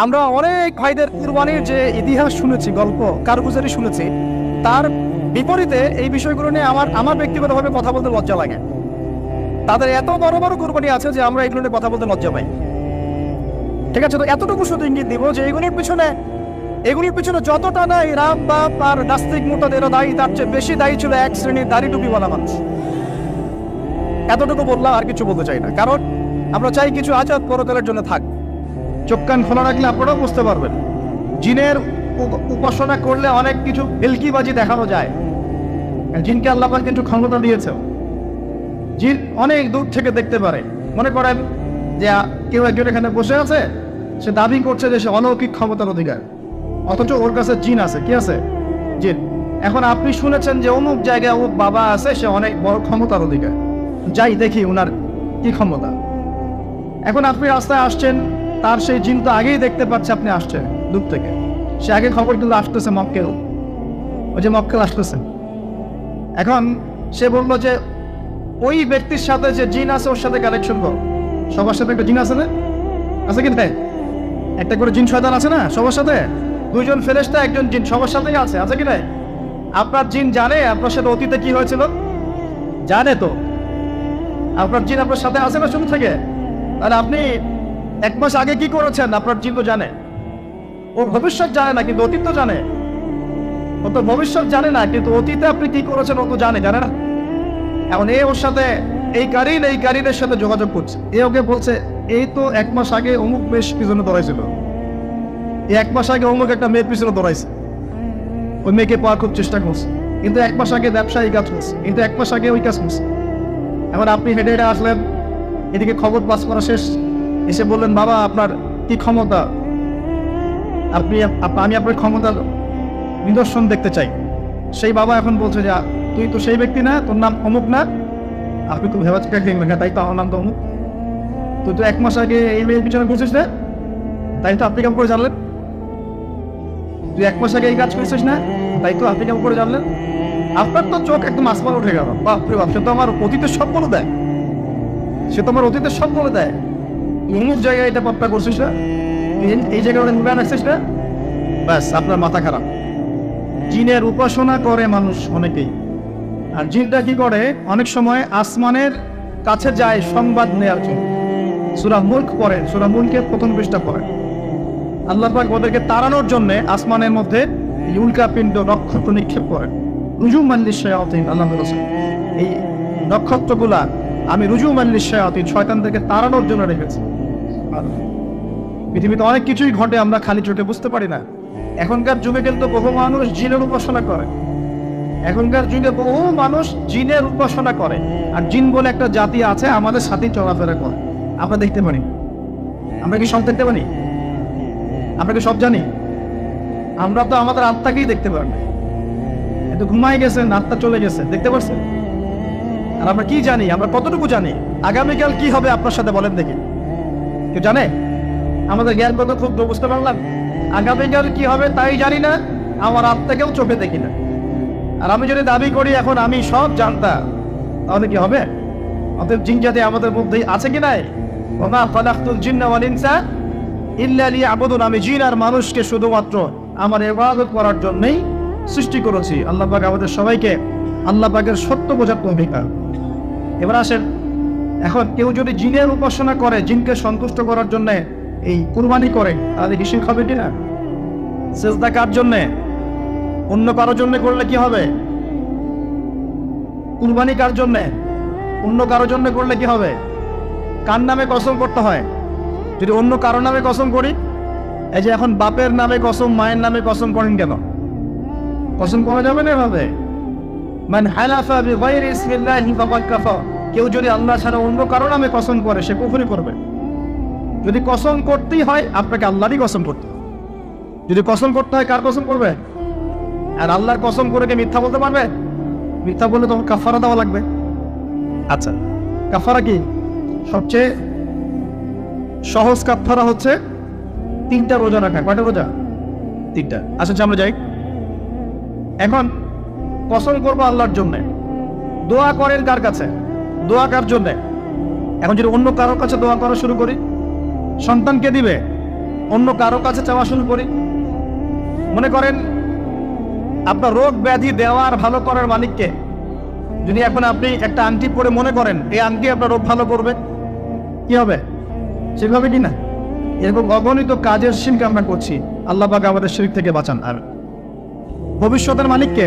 আমরা অনেক ভাইদের কুরবানির যে ইতিহাস শুনেছি, গল্প কারগুজারি শুনেছি, তার বিপরীতে এই বিষয়গুলো নিয়ে আমার ব্যক্তিগতভাবে কথা বলতে লজ্জা লাগে। তাদের এত বড় বড় কুরবানি আছে যে আমরা এগুলো নিয়ে কথা বলতে লজ্জা পাই। ঠিক আছে, তো এতটুকু শুধু ইঙ্গিত দিব যে এগুলির পিছনে যতটা না এই রাম বাপ আর নাস্তিক মোর্তাদেরও দায়ী, তার চেয়ে বেশি দায়ী ছিল এক শ্রেণীর দাড়ি টুপিওয়ালা মানুষ। এতটুকু বললাম, আর কিছু বলতে চাই না। কারণ আমরা চাই কিছু আজাদ পরকালের জন্য থাক। চোখ কান খোলা রাখলে আপনারাও বুঝতে পারবেন, জিনের উপাসনা করলে অনেক কিছু ভেলকিবাজি দেখানো যায়। জিনকে আল্লাহ পাক কিন্তু ক্ষমতা দিয়েছে, জিন অনেক দূর থেকে দেখতে পারে। মনে করেন যে কেউ একজন এখানে বসে আছে, সে দাবি করছে যে সে অলৌকিক ক্ষমতার অধিকার, অথচ ওর কাছে জিন আছে। কি আছে? জিন। এখন আপনি শুনেছেন যে অমুক জায়গায় অমুক বাবা আছে, সে অনেক বড় ক্ষমতার অধিকার, যাই দেখি ওনার কি ক্ষমতা। এখন আপনি রাস্তায় আসছেন, তার সেই জিন তো আগেই দেখতে পাচ্ছে আপনি আসছেন দূর থেকে, সে আগে খবর কিন্তু আসতেছে মক্কেল, ওই যে মক্কেল আসতেছে। এখন সে বললো যে ওই ব্যক্তির সাথে যে জিন আছে ওর সাথে কানেকশন করো। সবার সাথে একটা জিন আছে না, আছে কি তাই? একটা করে জিন শয়তান আছে না সবার সাথে, দুইজন ফেরেশতা একজন জিন সবার সাথেই আছে, আছে কি নাই? আপনার জিন জানে আপনার সাথে অতীতে কি হয়েছিল? জানে তো। আপনার জিন আপনার সাথে আছে না শুরু থেকে? তাহলে আপনি 1 মাস আগে কি করেছেন আপনার জিন তো জানে। ও ভবিষ্যৎ জানে না কিন্তু অতীত তো জানে। ও তো ভবিষ্যৎ জানে না কিন্তু অতীতে আপনি কি করেছেন ও তো জানে না? এখন এ ওর সাথে এই কারিনের সাথে যোগাযোগ করছে। এ ওকে বলছে এই তো 1 মাস আগে অমুক মেয়ের পিছনে দৌড়াইছিল, এই 1 মাস আগে অমুক একটা মেয়ের পিছনে দৌড়াইছে, ওই মেয়েকে পাওয়ার খুব চেষ্টা করছে, কিন্তু 1 মাস আগে ব্যবসায়ী কাজ করছে, কিন্তু 1 মাস আগে ওই কাজ করছে। এখন আপনি হেঁটে হেঁটে আসলেন, এদিকে খবর পাস করা শেষ, এসে বললেন বাবা আপনার কি ক্ষমতা, আমি আপনার ক্ষমতার নিদর্শন দেখতে চাই। সেই বাবা এখন বলছে যে তুই তো সেই ব্যক্তি না, তোর নাম অমুক না, আপনি তো ভেবাচকা দেখবেন, তাই তো আমার নাম তো অমুক, তুই তো 1 মাস আগে এই মেয়ের পিছনে ঘুরছিস না, তাই তো আপনি কেমন করে জানলেন? তুই 1 মাস আগে এই কাজ করছিস না, তাই তো আপনি কেমন করে জানলেন? আপনার তো চোখ একদম আসমান উঠে গেল, বাপরে বাপ, সে তো আমার অতীতের সব বলে দেয়, সে তো আমার অতীতের সব বলে দেয়। অমুক জায়গায় এটা পাপ্পা করছিস না, এই জায়গায় নুরান আসছিস না, ব্যাস আপনার মাথা খারাপ। জিনের উপাসনা করে মানুষ অনেকেই, আর জিনটা কি করে অনেক সময় আসমানের কাছে যায় সংবাদ নেওয়ার জন্য। সূরা মুলক পড়েন, সূরা মুলকের প্রথম পৃষ্ঠা পড়েন। আল্লাহ পাক ওদেরকে তাড়ানোর জন্য আসমানের মধ্যে উল্কাপিণ্ড নক্ষত্র নিক্ষেপ করেন। রুজুমান লিশ-শায়াতিন, আল্লাহ বলেছেন এই নক্ষত্রগুলা আমি রুজুমান লিশ-শায়াতিন, শয়তানদেরকে তাড়ানোর জন্য রেখেছি। পৃথিবীতে অনেক কিছুই ঘটে আমরা খালি চোখে বুঝতে পারি না। এখনকার যুগে কিন্তু বহু মানুষ জিনের উপাসনা করে, এখনকার যুগে বহু মানুষ জিনের উপাসনা করে, আর জিন বলে একটা জাতি আছে আমাদের সাথে চলাফেরা করে, আমরা দেখতে পারি। আমরা কি সব দেখতে পারি? আমরা কি সব জানি? আমরা তো আমাদের আত্মাকেই দেখতে পারি না, এত ঘুমাই গেছেন, আত্মা চলে গেছে, দেখতে পাচ্ছেন? আর আমরা কি জানি? আমরা কতটুকু জানি আগামীকাল কি হবে আপনার সাথে, বলেন দেখি, কেউ জানে? আমাদের জ্ঞান কত খুব বুঝতে পারলাম, আগামীকাল কি হবে তাই জানি না, আমার আত্মাকেও চোখে দেখি না। আর আমি যদি দাবি করি এখন আমি সব জানতাম, তাহলে কি হবে? অতএব জিন জাতি আমাদের মধ্যেই আছে কি নাই? ওমা খালাকতুল জিন্না ওয়াল ইনসা ইল্লা লিয়াবুদুন, আমি জিন আর মানুষকে শুধুমাত্র আমার ইবাদত করার জন্যই সৃষ্টি করেছি। আল্লাহ পাক আমাদের সবাইকে আল্লাহ পাকের সত্য বোঝার তৌফিক দান। এবার আসেন, এখন কেউ যদি জিনের উপাসনা করে, জিনকে সন্তুষ্ট করার জন্য এই কুরবানি করে, তাহলে কি শিরক হবে কিনা? সিজদা কার জন্যে? অন্য কারোর জন্য করলে কি হবে? কুরবানি কার জন্যে? অন্য কারোর জন্য করলে কি হবে? কার নামে কসম করতে হয়? যদি অন্য কারো নামে কসম করি, এই যে এখন বাপের নামে কসম, মায়ের নামে কসম করেন কেন? কসম করা যাবে না এভাবে। মান হালাফা বিগাইরি ইসমিল্লাহি ফাকাদ কাফার, কেউ যদি আল্লাহ ছাড়া অন্য কারো নামে কসম করে সে কুফরি করবে। যদি কসম করতেই হয় আপনাকে আল্লাহরই কসম করতে হবে। যদি কসম করতে হয় কার কসম করবে? আর আল্লাহর কসম করে কি মিথ্যা বলতে পারবে? মিথ্যা বললে তখন কাফারা দেওয়া লাগবে। আচ্ছা, কাফারা কি? সবচেয়ে সহজ কাফারা হচ্ছে 3টা রোজা রাখা। কয়টা রোজা? 3টা। আচ্ছা আমরা যাই। এখন কসম করবো আল্লাহর জন্য, দোয়া করেন কার কাছে? দোয়া কার জন্যে? এখন যদি অন্য কারোর কাছে দোয়া করা শুরু করি, সন্তানকে দিবে, অন্য কারো কাছে চাওয়া শুরু করি, মনে করেন আপনার রোগ ব্যাধি দেওয়ার ভালো করার মালিককে যদি এখন আপনি একটা আংটি পরে মনে করেন এই আংটি আপনার রোগ ভালো করবে, কি হবে? সেভাবে কি না? এরকম অগণিত কাজের শিরক আমরা করছি। আল্লাহ পাক আমাদের শিরক থেকে বাঁচান। আর ভবিষ্যতের মালিককে,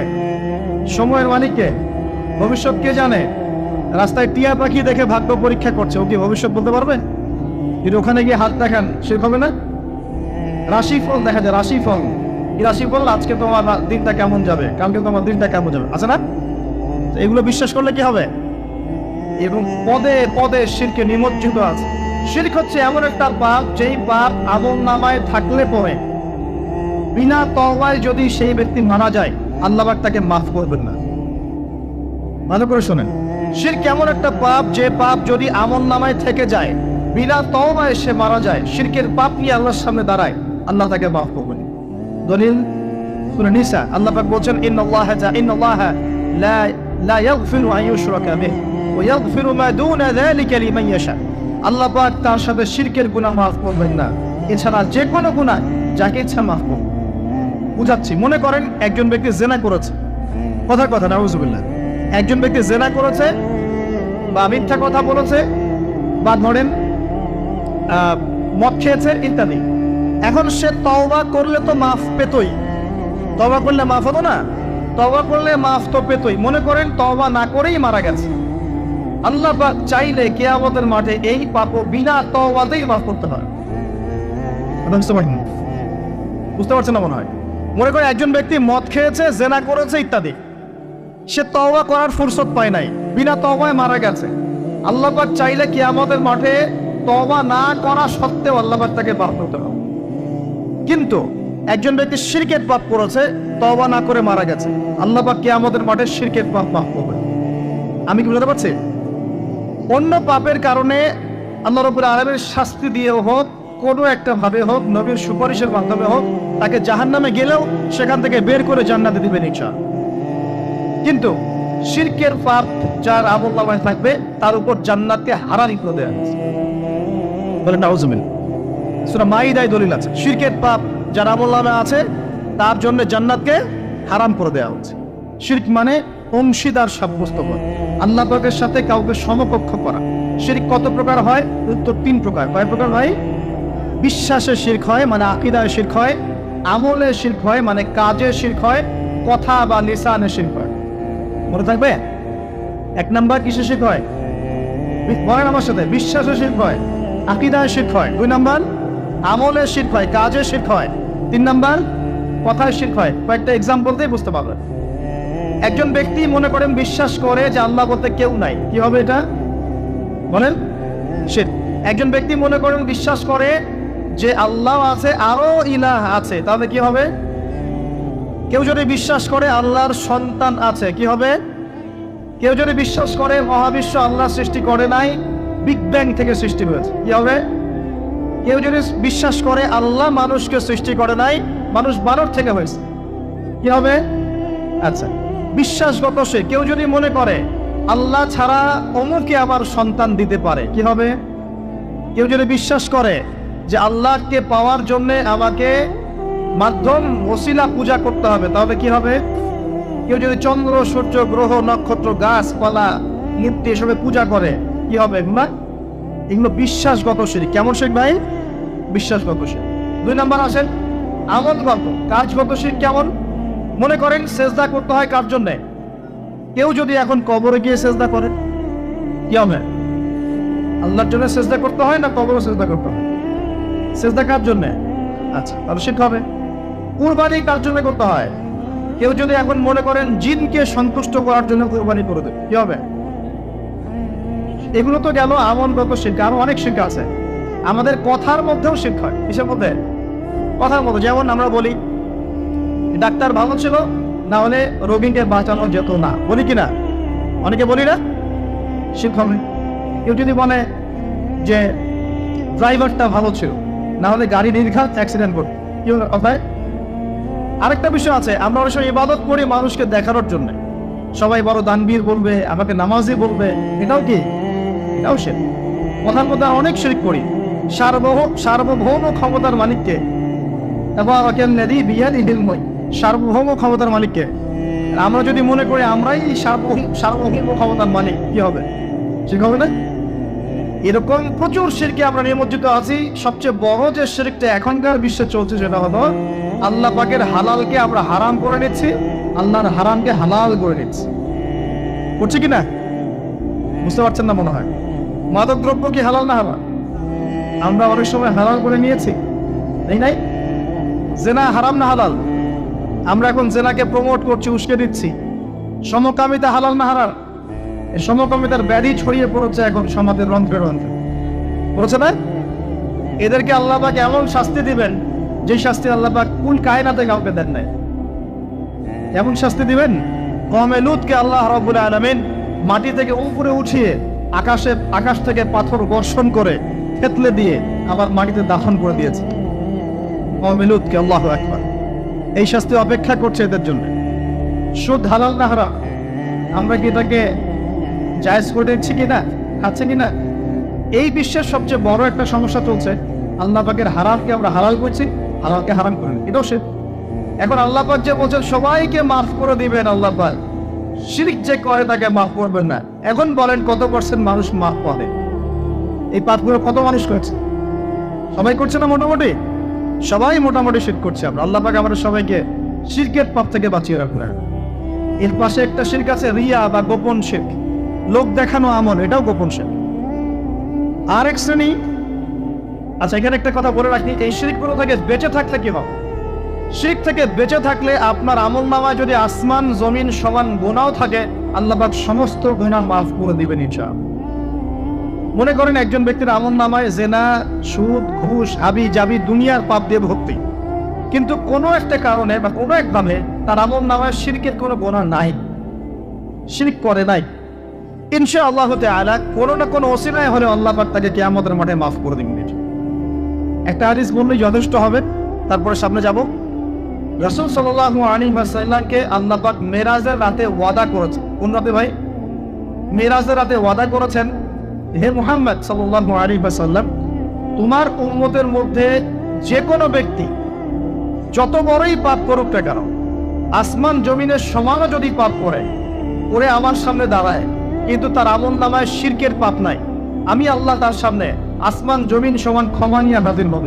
সময়ের মালিককে, ভবিষ্যৎ কে জানে? রাস্তায় টিয়া পাখি দেখে ভাগ্য পরীক্ষা করছে, ও কি ভবিষ্যৎ বলতে পারবে? যদি ওখানে গিয়ে হাত দেখান শিরক হবে না? রাশিফল দেখা যায়, রাশিফল, এই রাশিফল আজকে তোমার দিনটা কেমন যাবে, কালকে তোমার দিনটা কেমন যাবে, আছে না? এগুলো বিশ্বাস করলে কি হবে? এবং পদে পদে শিরকে নিমজ্জিত আছে। শিরক হচ্ছে এমন একটা পাপ, যেই পাপ আমলনামায় থাকলে পরে বিনা তওবায় যদি সেই ব্যক্তি মারা যায়, আল্লাহ পাক তাকে মাফ করবেন না। ভালো করে শোনেন, শিরক এমন একটা পাপ, যে পাপ যদি আমলনামায় থেকে যায়, বিনা তওবায় সে মারা যায়, শিরকের পাপ নিয়ে আল্লাহর সামনে দাঁড়ায়, আল্লাহ তাকে মাফ করবেন। দলিল সূরা নিসা, আল্লাহ পাক বলেন ইন্নাল্লাহা লা ইয়াগফিরু আন ইউশরাকা বিহি ওয়া ওয়াগফিরু মা দুনা যালিকা লিমান ইয়াশা। আল্লাহ পাক তার সাথে শিরকের গুনাহ মাফ করবেন না, এছাড়া যে কোনো গুনাহ যাকে ইচ্ছা মাফ করবেন। বুঝাচ্ছি, মনে করেন একজন ব্যক্তি জিনা করেছে, কথার কথা নাউযুবিল্লাহ, একজন ব্যক্তি জিনা করেছে বা মিথ্যা কথা বলেছে বা ধরেন মদ খেয়েছে ইত্যাদি। এখন সে তওবা করলে তো মাফ পেতই, তওবা করলে মাফ হতো না? তওবা করলে মাফ তো পেতই। মনে করেন তওবা না করেই মারা গেছে, আল্লাহ পাক চাইলে কিয়ামতের মাঠে এই পাপ বিনা তওবাতেই মাফ করতে হয়। বুঝতে পারছেন না মনে হয়? মনে করেন একজন ব্যক্তি মদ খেয়েছে, জিনা করেছে ইত্যাদি, সে তওবা করার ফুরসত পায় নাই, বিনা তওবায় মারা গেছে। আল্লাহ পাক চাইলে কিয়ামতের মাঠে তওবা না করা সত্ত্বেও আল্লাহ পাক তাকে মাফ করতে হবে। কিন্তু একজন ব্যক্তি শিরকের পাপ করেছে, তওবা না করে মারা গেছে, আল্লাহ পাক কিয়ামতের মাঠে শিরকের পাপ মাফ করবে। আমি কি বুঝতে পারছি? অন্য পাপের কারণে আল্লাহ রাব্বুল আলামিন শাস্তি দিয়ে হোক, কোনো একটা ভাবে হোক, নবীর সুপারিশের মাধ্যমে হোক, তাকে জাহান্নামে গেলেও সেখান থেকে বের করে জান্নাতে দিবেন ইনশাআল্লাহ। কিন্তু শিরকের পাপ যার আমলনামায় থাকবে তার উপর জান্নাতকে হারাম করে দেয়া হয়েছে। বলেন নাউজুবিল্লাহ। সূরা মাইদায় দলিল আছে, শিরকের পাপ যার আমলনামায় আছে তার জন্য জান্নাতকে হারাম করে দেওয়া হচ্ছে। শিরক মানে অংশীদার সাব্যস্ত করা, আল্লাহ পাকের সাথে কাউকে সমকক্ষ করা। শিরক কত প্রকার হয়? উত্তর 3 প্রকার। কয় প্রকার ভাই? বিশ্বাসে শিরক হয়, মানে আকীদায় শিরক হয়; আমলে শিরক হয়, মানে কাজে শিরক হয়; কথা বা লিসানে শিরক হয়। মনে থাকবে? 1 নাম্বার কিসে শিরক হয়? বলেন আমার সাথে। বিশ্বাসে শিরক হয়, আকীদায় শিরক হয়। 2 নাম্বার আমলে শিরক হয়, কাজে শিরক হয়। 3 নাম্বার কথায় শিরক হয়। কয়েকটা এক্সাম্পল দিয়ে বুঝতে পারবেন। একজন ব্যক্তি মনে করেন বিশ্বাস করে যে আল্লাহ বলতে কেউ নাই, কি হবে এটা? বলেন, শিরক। একজন ব্যক্তি মনে করেন বিশ্বাস করে যে আল্লাহ আছে, আরো ইলাহ আছে, তাহলে কি হবে? কেউ যদি বিশ্বাস করে আল্লাহর সন্তান আছে, কি হবে? কেউ যদি বিশ্বাস করে মহাবিশ্ব আল্লাহ সৃষ্টি করে নাই, বিগ ব্যাং থেকে সৃষ্টি হয়েছে, কি হবে? কেউ যদি বিশ্বাস করে আল্লাহ মানুষকে সৃষ্টি করে নাই, মানুষ বানর থেকে হয়েছে, কি হবে? আচ্ছা, বিশ্বাসগত সে কেউ যদি মনে করে আল্লাহ ছাড়া অমুকে আমার সন্তান দিতে পারে, কি হবে? কেউ যদি বিশ্বাস করে যে আল্লাহকে পাওয়ার জন্য আমাকে মাধ্যম ওসিলা পূজা করতে হবে, তাহলে কি হবে? কেউ যদি চন্দ্র, সূর্য, গ্রহ, নক্ষত্র, গাছপালা, মূর্তি এসবে পূজা করে, কি হবে? এগুলো বিশ্বাসগত শিরক। কেমন শিরক ভাই? বিশ্বাসগত শিরক। 2 নাম্বার আসেন আমলগত, কাজগত শিরক। কেমন? মনে করেন সেজদা করতে হয় কার জন্য? কেউ যদি এখন কবরে গিয়ে সেজদা করে, কি হবে? আল্লাহর জন্য সেজদা করতে হয় না কবরে সেজদা করতে হয়? সেজদা কার জন্য? আচ্ছা, তাহলে শিরক হবে। কুরবানি কার জন্য করতে হয়? কেউ যদি এখন মনে করেন জিনকে সন্তুষ্ট করার জন্য কুরবানি করে দেবে, কি হবে? এগুলো তো গেল আমলগত শিরক। আরো অনেক শিরক আছে। আমাদের কথার মধ্যেও শিরক হয়। কিসের মধ্যে? কথার মধ্যে। যেমন আমরা বলি ডাক্তার ভালো ছিল, না হলে রোগীকে বাঁচানো যেত না, বলি কিনা? অনেকে বলি না? শিরক হবে। কেউ যদি বলে যে ড্রাইভারটা ভালো ছিল, না হলে গাড়ি নির্ঘাত অ্যাক্সিডেন্ট করবে, কি হলো কথায়? আরেকটা বিষয় আছে, আমরা অনেক সময় ইবাদত করি মানুষকে দেখানোর জন্য, সবাই বড় দানবীর বলবে, আমাকে নামাজি বলবে, এটাও কি? এটাও শিরক। কথার মধ্যে অনেক শিরক করি। সার্বভৌম ক্ষমতার মালিককে, সার্বভৌম ক্ষমতার মালিককে আমরা যদি মনে করি আমরাই সার্বভৌম ক্ষমতার মালিক, কি হবে? শিরক হবে না? এরকম প্রচুর শিরকে আমরা নিমজ্জিত আছি। সবচেয়ে বড় যে শিরকটা এখনকার বিশ্বে চলছে সেটা হলো আল্লাহ পাকের হালালকে আমরা হারাম করে নিচ্ছি, আল্লাহর হারামকে হালাল করে নিচ্ছি। করছি কিনা? বুঝতে পারছেন না মনে হয়। মাদক দ্রব্য কি হালাল না হারাম? আমরা অনেক সময় হালাল করে নিয়েছি, তাই নাই? জেনা হারাম না হালাল? আমরা এখন জেনাকে প্রমোট করছি, উস্কে দিচ্ছি। সমকামিতা হালাল না হারাম? এই সমকামিতার ব্যাধি ছড়িয়ে পড়েছে এখন সমাজের রন্ধ্রে রন্ধ্রে, পড়েছে না? এদেরকে আল্লাহ পাক এমন শাস্তি দিবেন যে শাস্তি আল্লাহ পাক কুল কায়নাতে কাউকে দেন নাই। এমন শাস্তি দিবেন, কওমে লূতকে আল্লাহ রাব্বুল আলামিন মাটি থেকে উপরে উঠিয়ে আকাশ থেকে পাথর বর্ষণ করে থেতলে দিয়ে আবার মাটিতে দাফন করে দিয়েছে কওমে লূতকে। আল্লাহু আকবার। এই শাস্তি অপেক্ষা করছে এদের জন্য। সুদ হালাল না হারাম? আমরা কি এটাকে জায়েজ করে দিচ্ছে কিনা, খাচ্ছে কিনা। এই বিশ্বের সবচেয়ে বড় একটা সমস্যা চলছে, আল্লাহ পাকের হারামকে আমরা হালাল করছি, হালালকে হারাম করি, এটাও সে। এখন আল্লাহ পাক যে বলছেন সবাইকে মাফ করে দিবেন, আল্লাহ পাক শিরক যে করে তাকে মাফ করবেন না। এখন বলেন কত % মানুষ মাফ করে? এই পাপগুলো কত মানুষ করছে? সবাই করছে না? মোটামুটি সবাই মোটামুটি শিরক করছে। আমরা আল্লাহ পাক আমাদের সবাইকে শিরকের পাপ থেকে বাঁচিয়ে রাখুন। এর পাশে একটা শিরক আছে রিয়া বা গোপন শিরক, লোক দেখানো আমল, এটাও গোপন শিরক। আর এক শ্রেণী, আচ্ছা এখানে একটা কথা বলে রাখি, এই শিরকগুলো থেকে বেঁচে থাকলে কি হবে? শিরক থেকে বেঁচে থাকলে আপনার আমল নামায় যদি আসমান জমিন সমান গুনাহ থাকে, আল্লাহ পাক সমস্ত গুনাহ মাফ করে দিবেন ইনশাআল্লাহ। মনে করেন একজন ব্যক্তির আমল নামায় জেনা, সুদ, ঘুষ, হাবি জাবি দুনিয়ার পাপ দিয়ে ভর্তি, কিন্তু কোনো একটা কারণে বা কোনো একভাবে তার আমল নামায় শিরকের কোনো গুনাহ নাই, শিরক করে নাই, ইনশাআল্লাহ তাআলা কোনো না কোনো ওসিলায় হলে আল্লাহ পাক তাকে কিয়ামতের মাঠে মাফ করে দিবেন। একটা হাদিস বললেই যথেষ্ট হবে, তারপরে সামনে যাব। রাসূল সাল্লাল্লাহু আলাইহি ওয়াসাল্লামকে আল্লাহ পাক মেরাজের রাতে ওয়াদা করেছেন। কোন রাতে ভাই? মেরাজের রাতে ওয়াদা করেছেন, হে মুহাম্মদ সাল্লাল্লাহু আলাইহি ওয়াসাল্লাম, তোমার উম্মতের মধ্যে যে কোনো ব্যক্তি যত বড়ই পাপ করুক না কেন, আসমান জমিনের সমানও যদি পাপ করে আমার সামনে দাঁড়ায়, কিন্তু তার আমল নামায় শিরকের পাপ নাই, আমি আল্লাহ তার সামনে আসমান জমিন সমান ক্ষমা নিয়ে হাজির হব,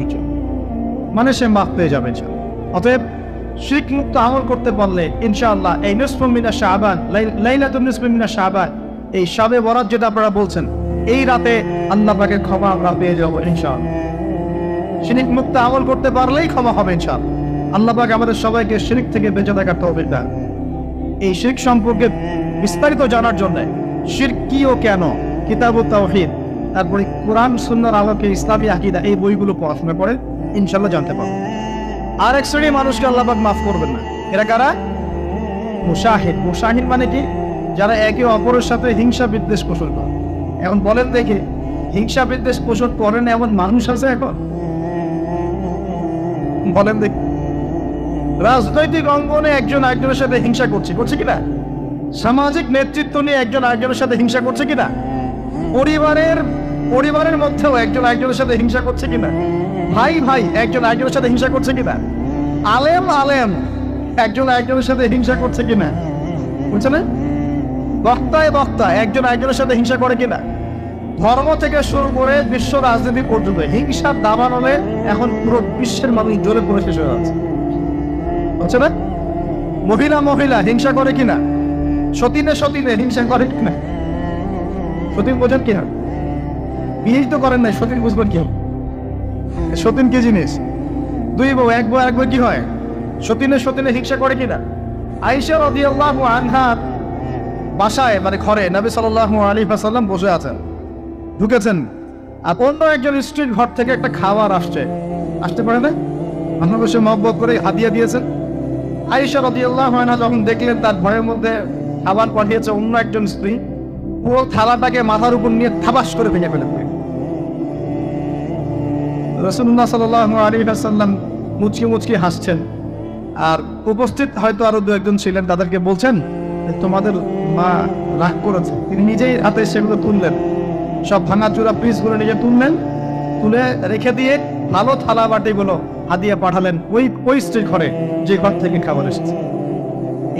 মানে সে মাফ পেয়ে যাবে। অতএব শিরক মুক্ত আমল করতে পারলে ইনশাআল্লাহ এই নিসফু মিনা শাবান, লাইলাতুন নিসফি মিনা শাবান, এই শাবে বরাত যেটা আপনারা বলছেন, এই রাতে আল্লাহ পাকের ক্ষমা আমরা পেয়ে যাবো ইনশাআল্লাহ। শিরক মুক্ত আমল করতে পারলেই ক্ষমা হবে ইনশাআল্লাহ। আল্লাহ পাক আমাদের সবাইকে শিরক থেকে বেঁচে থাকার তৌফিক দান। এই শিরক সম্পর্কে বিস্তারিত জানার জন্য শিরক কি ও কেন, কিতাবুত তাওহীদ, তারপরে কোরআন সুন্নাহর আলোকে ইসলামী আকীদা, এই বইগুলো পড়াশোনা করে ইনশাআল্লাহ জানতে পারবো। আর এক শ্রেণীর মানুষকে আল্লাহ পাক মাফ করবেন না। এরা কারা? মুশাহিদ। মুশাহিদ মানে কি? যারা একে অপরের সাথে হিংসা বিদ্বেষ পোষণ করে। এখন বলেন দেখি, হিংসা বিদ্বেষ পোষণ করেন এমন মানুষ আছে এখন? বলেন দেখি। রাজনৈতিক অঙ্গনে একজন আরেকজনের সাথে হিংসা করছে কিনা? সামাজিক নেতৃত্ব নিয়ে একজন আরেকজনের সাথে হিংসা করছে কিনা? পরিবারের মধ্যেও একজন আরেকজনের সাথে হিংসা করছে কিনা? ভাই একজন আরেকজনের সাথে হিংসা করছে কিনা? আলেম একজন আরেকজনের সাথে হিংসা করছে কিনা? বুঝছে না? বক্তা একজন আরেকজনের সাথে হিংসা করে কিনা? ধর্ম থেকে শুরু করে বিশ্ব রাজনীতি পর্যন্ত হিংসার দাবানলে এখন পুরো বিশ্বের মানুষ জ্বলে পড়ে শেষ হয়ে যাচ্ছে, বুঝছে না? মহিলা হিংসা করে কিনা? সতীনে হিংসা করে কিনা? সতীন বোঝেন কি হয়? বিয়েই তো করেন নাই, সতীন বুঝবেন কি হবে? সতীন কি জিনিস? দুই বউ এক বউ কি হয়? সতীনে হিংসা করে কিনা? আয়েশা রাদিয়াল্লাহু আনহা বাসায়, মানে ঘরে নবী সাল্লাল্লাহু আলাইহি ওয়াসাল্লাম বসে আছেন, ঢুকেছেন, আর অন্য একজন স্ত্রীর ঘর থেকে একটা খাবার আসতে পারে না, আমরা বসে মহব্বত করে হাদিয়া দিয়েছেন। আয়েশা রাদিয়াল্লাহু আনহা যখন দেখলেন তার ঘরের মধ্যে খাবার পাঠিয়েছে অন্য একজন স্ত্রী, পুরো থালাটাকে মাথার উপর নিয়ে থাবাস করে ভেঙে ফেলেন। রাসূলুল্লাহ সাল্লাল্লাহু আলাইহি ওয়াসাল্লাম মুচকি হাসছেন, আর উপস্থিত হয়তো আরো দু একজন ছিলেন, তাদেরকে বলছেন তোমাদের মা রাগ করেছে। তিনি নিজেই হাতে সেগুলো তুললেন, সব ভাঙাচুরা পিসগুলো নিজে তুলে রেখে দিয়ে ভালো থালা বাটিগুলো হাদিয়া পাঠালেন ওই স্ত্রীর ঘরে যে ঘর থেকে খাবার এসেছে।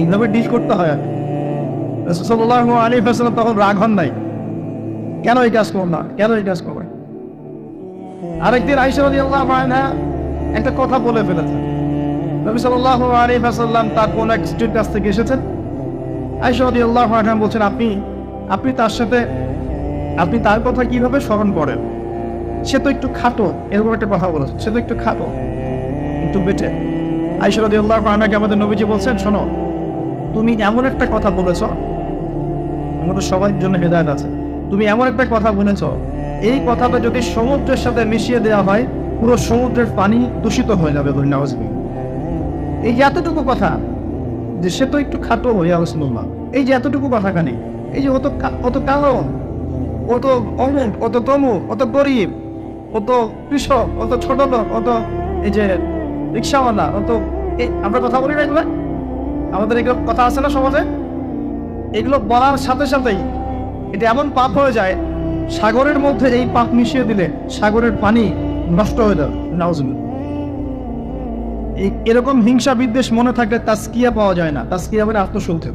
এইভাবে ডিল করতে হয়। আর রাসূল সাল্লাল্লাহু আলাইহি ওয়াসাল্লাম তখন রাগ হন নাই, কেন এই কাজ করবেন? আরেকদিন আয়েশা রাদিয়াল্লাহু আনহা একটা কথা বলে ফেলেছেন। নবী সাল্লাল্লাহু আলাইহি ওয়াসাল্লাম তার কোন এক স্ত্রীর কাছ থেকে এসেছেন। আয়েশা রাদিয়াল্লাহু আনহা বলছেন, আপনি তার কথা কিভাবে স্মরণ করেন? সে তো একটু খাটো, এরকম একটা কথা বলেছে, সে তো একটু খাটো, একটু বেটে। আয়েশা রাদিয়াল্লাহু আনহাকে আমাদের নবীজি বলছেন, শোনো, তুমি এমন একটা কথা বলেছ, আমাদের সবার জন্য হেদায়েত আছে, তুমি এমন একটা কথা বলেছ, এই কথাটা যদি সমুদ্রের সাথে মিশিয়ে দেওয়া হয় পুরো সমুদ্রের পানি দূষিত হয়ে যাবে। এই এতটুকু কথা, যে সে তো একটু খাটো হইয়া রাসূলুল্লাহ, এই যে এতটুকু কথা কানে, এই যে অত কালো, অত অমুক, অত তমুক, অত গরিব, অত কৃষক, অত ছোট লোক, অত এই যে রিক্সাওয়ালা, আমরা কথা বলি না এগুলো? আমাদের এগুলো কথা আছে না সমাজে? এগুলো বলার সাথে সাথেই এটা এমন পাপ হয়ে যায়, সাগরের মধ্যে এই পাপ মিশিয়ে দিলে সাগরের পানি নষ্ট হয়ে যাবে। নাউজুবিল্লাহ। এরকম হিংসা বিদ্বেষ মনে থাকলে তাসকিয়া পাওয়া যায় না। তাসকিয়া মানে আত্মশুদ্ধি।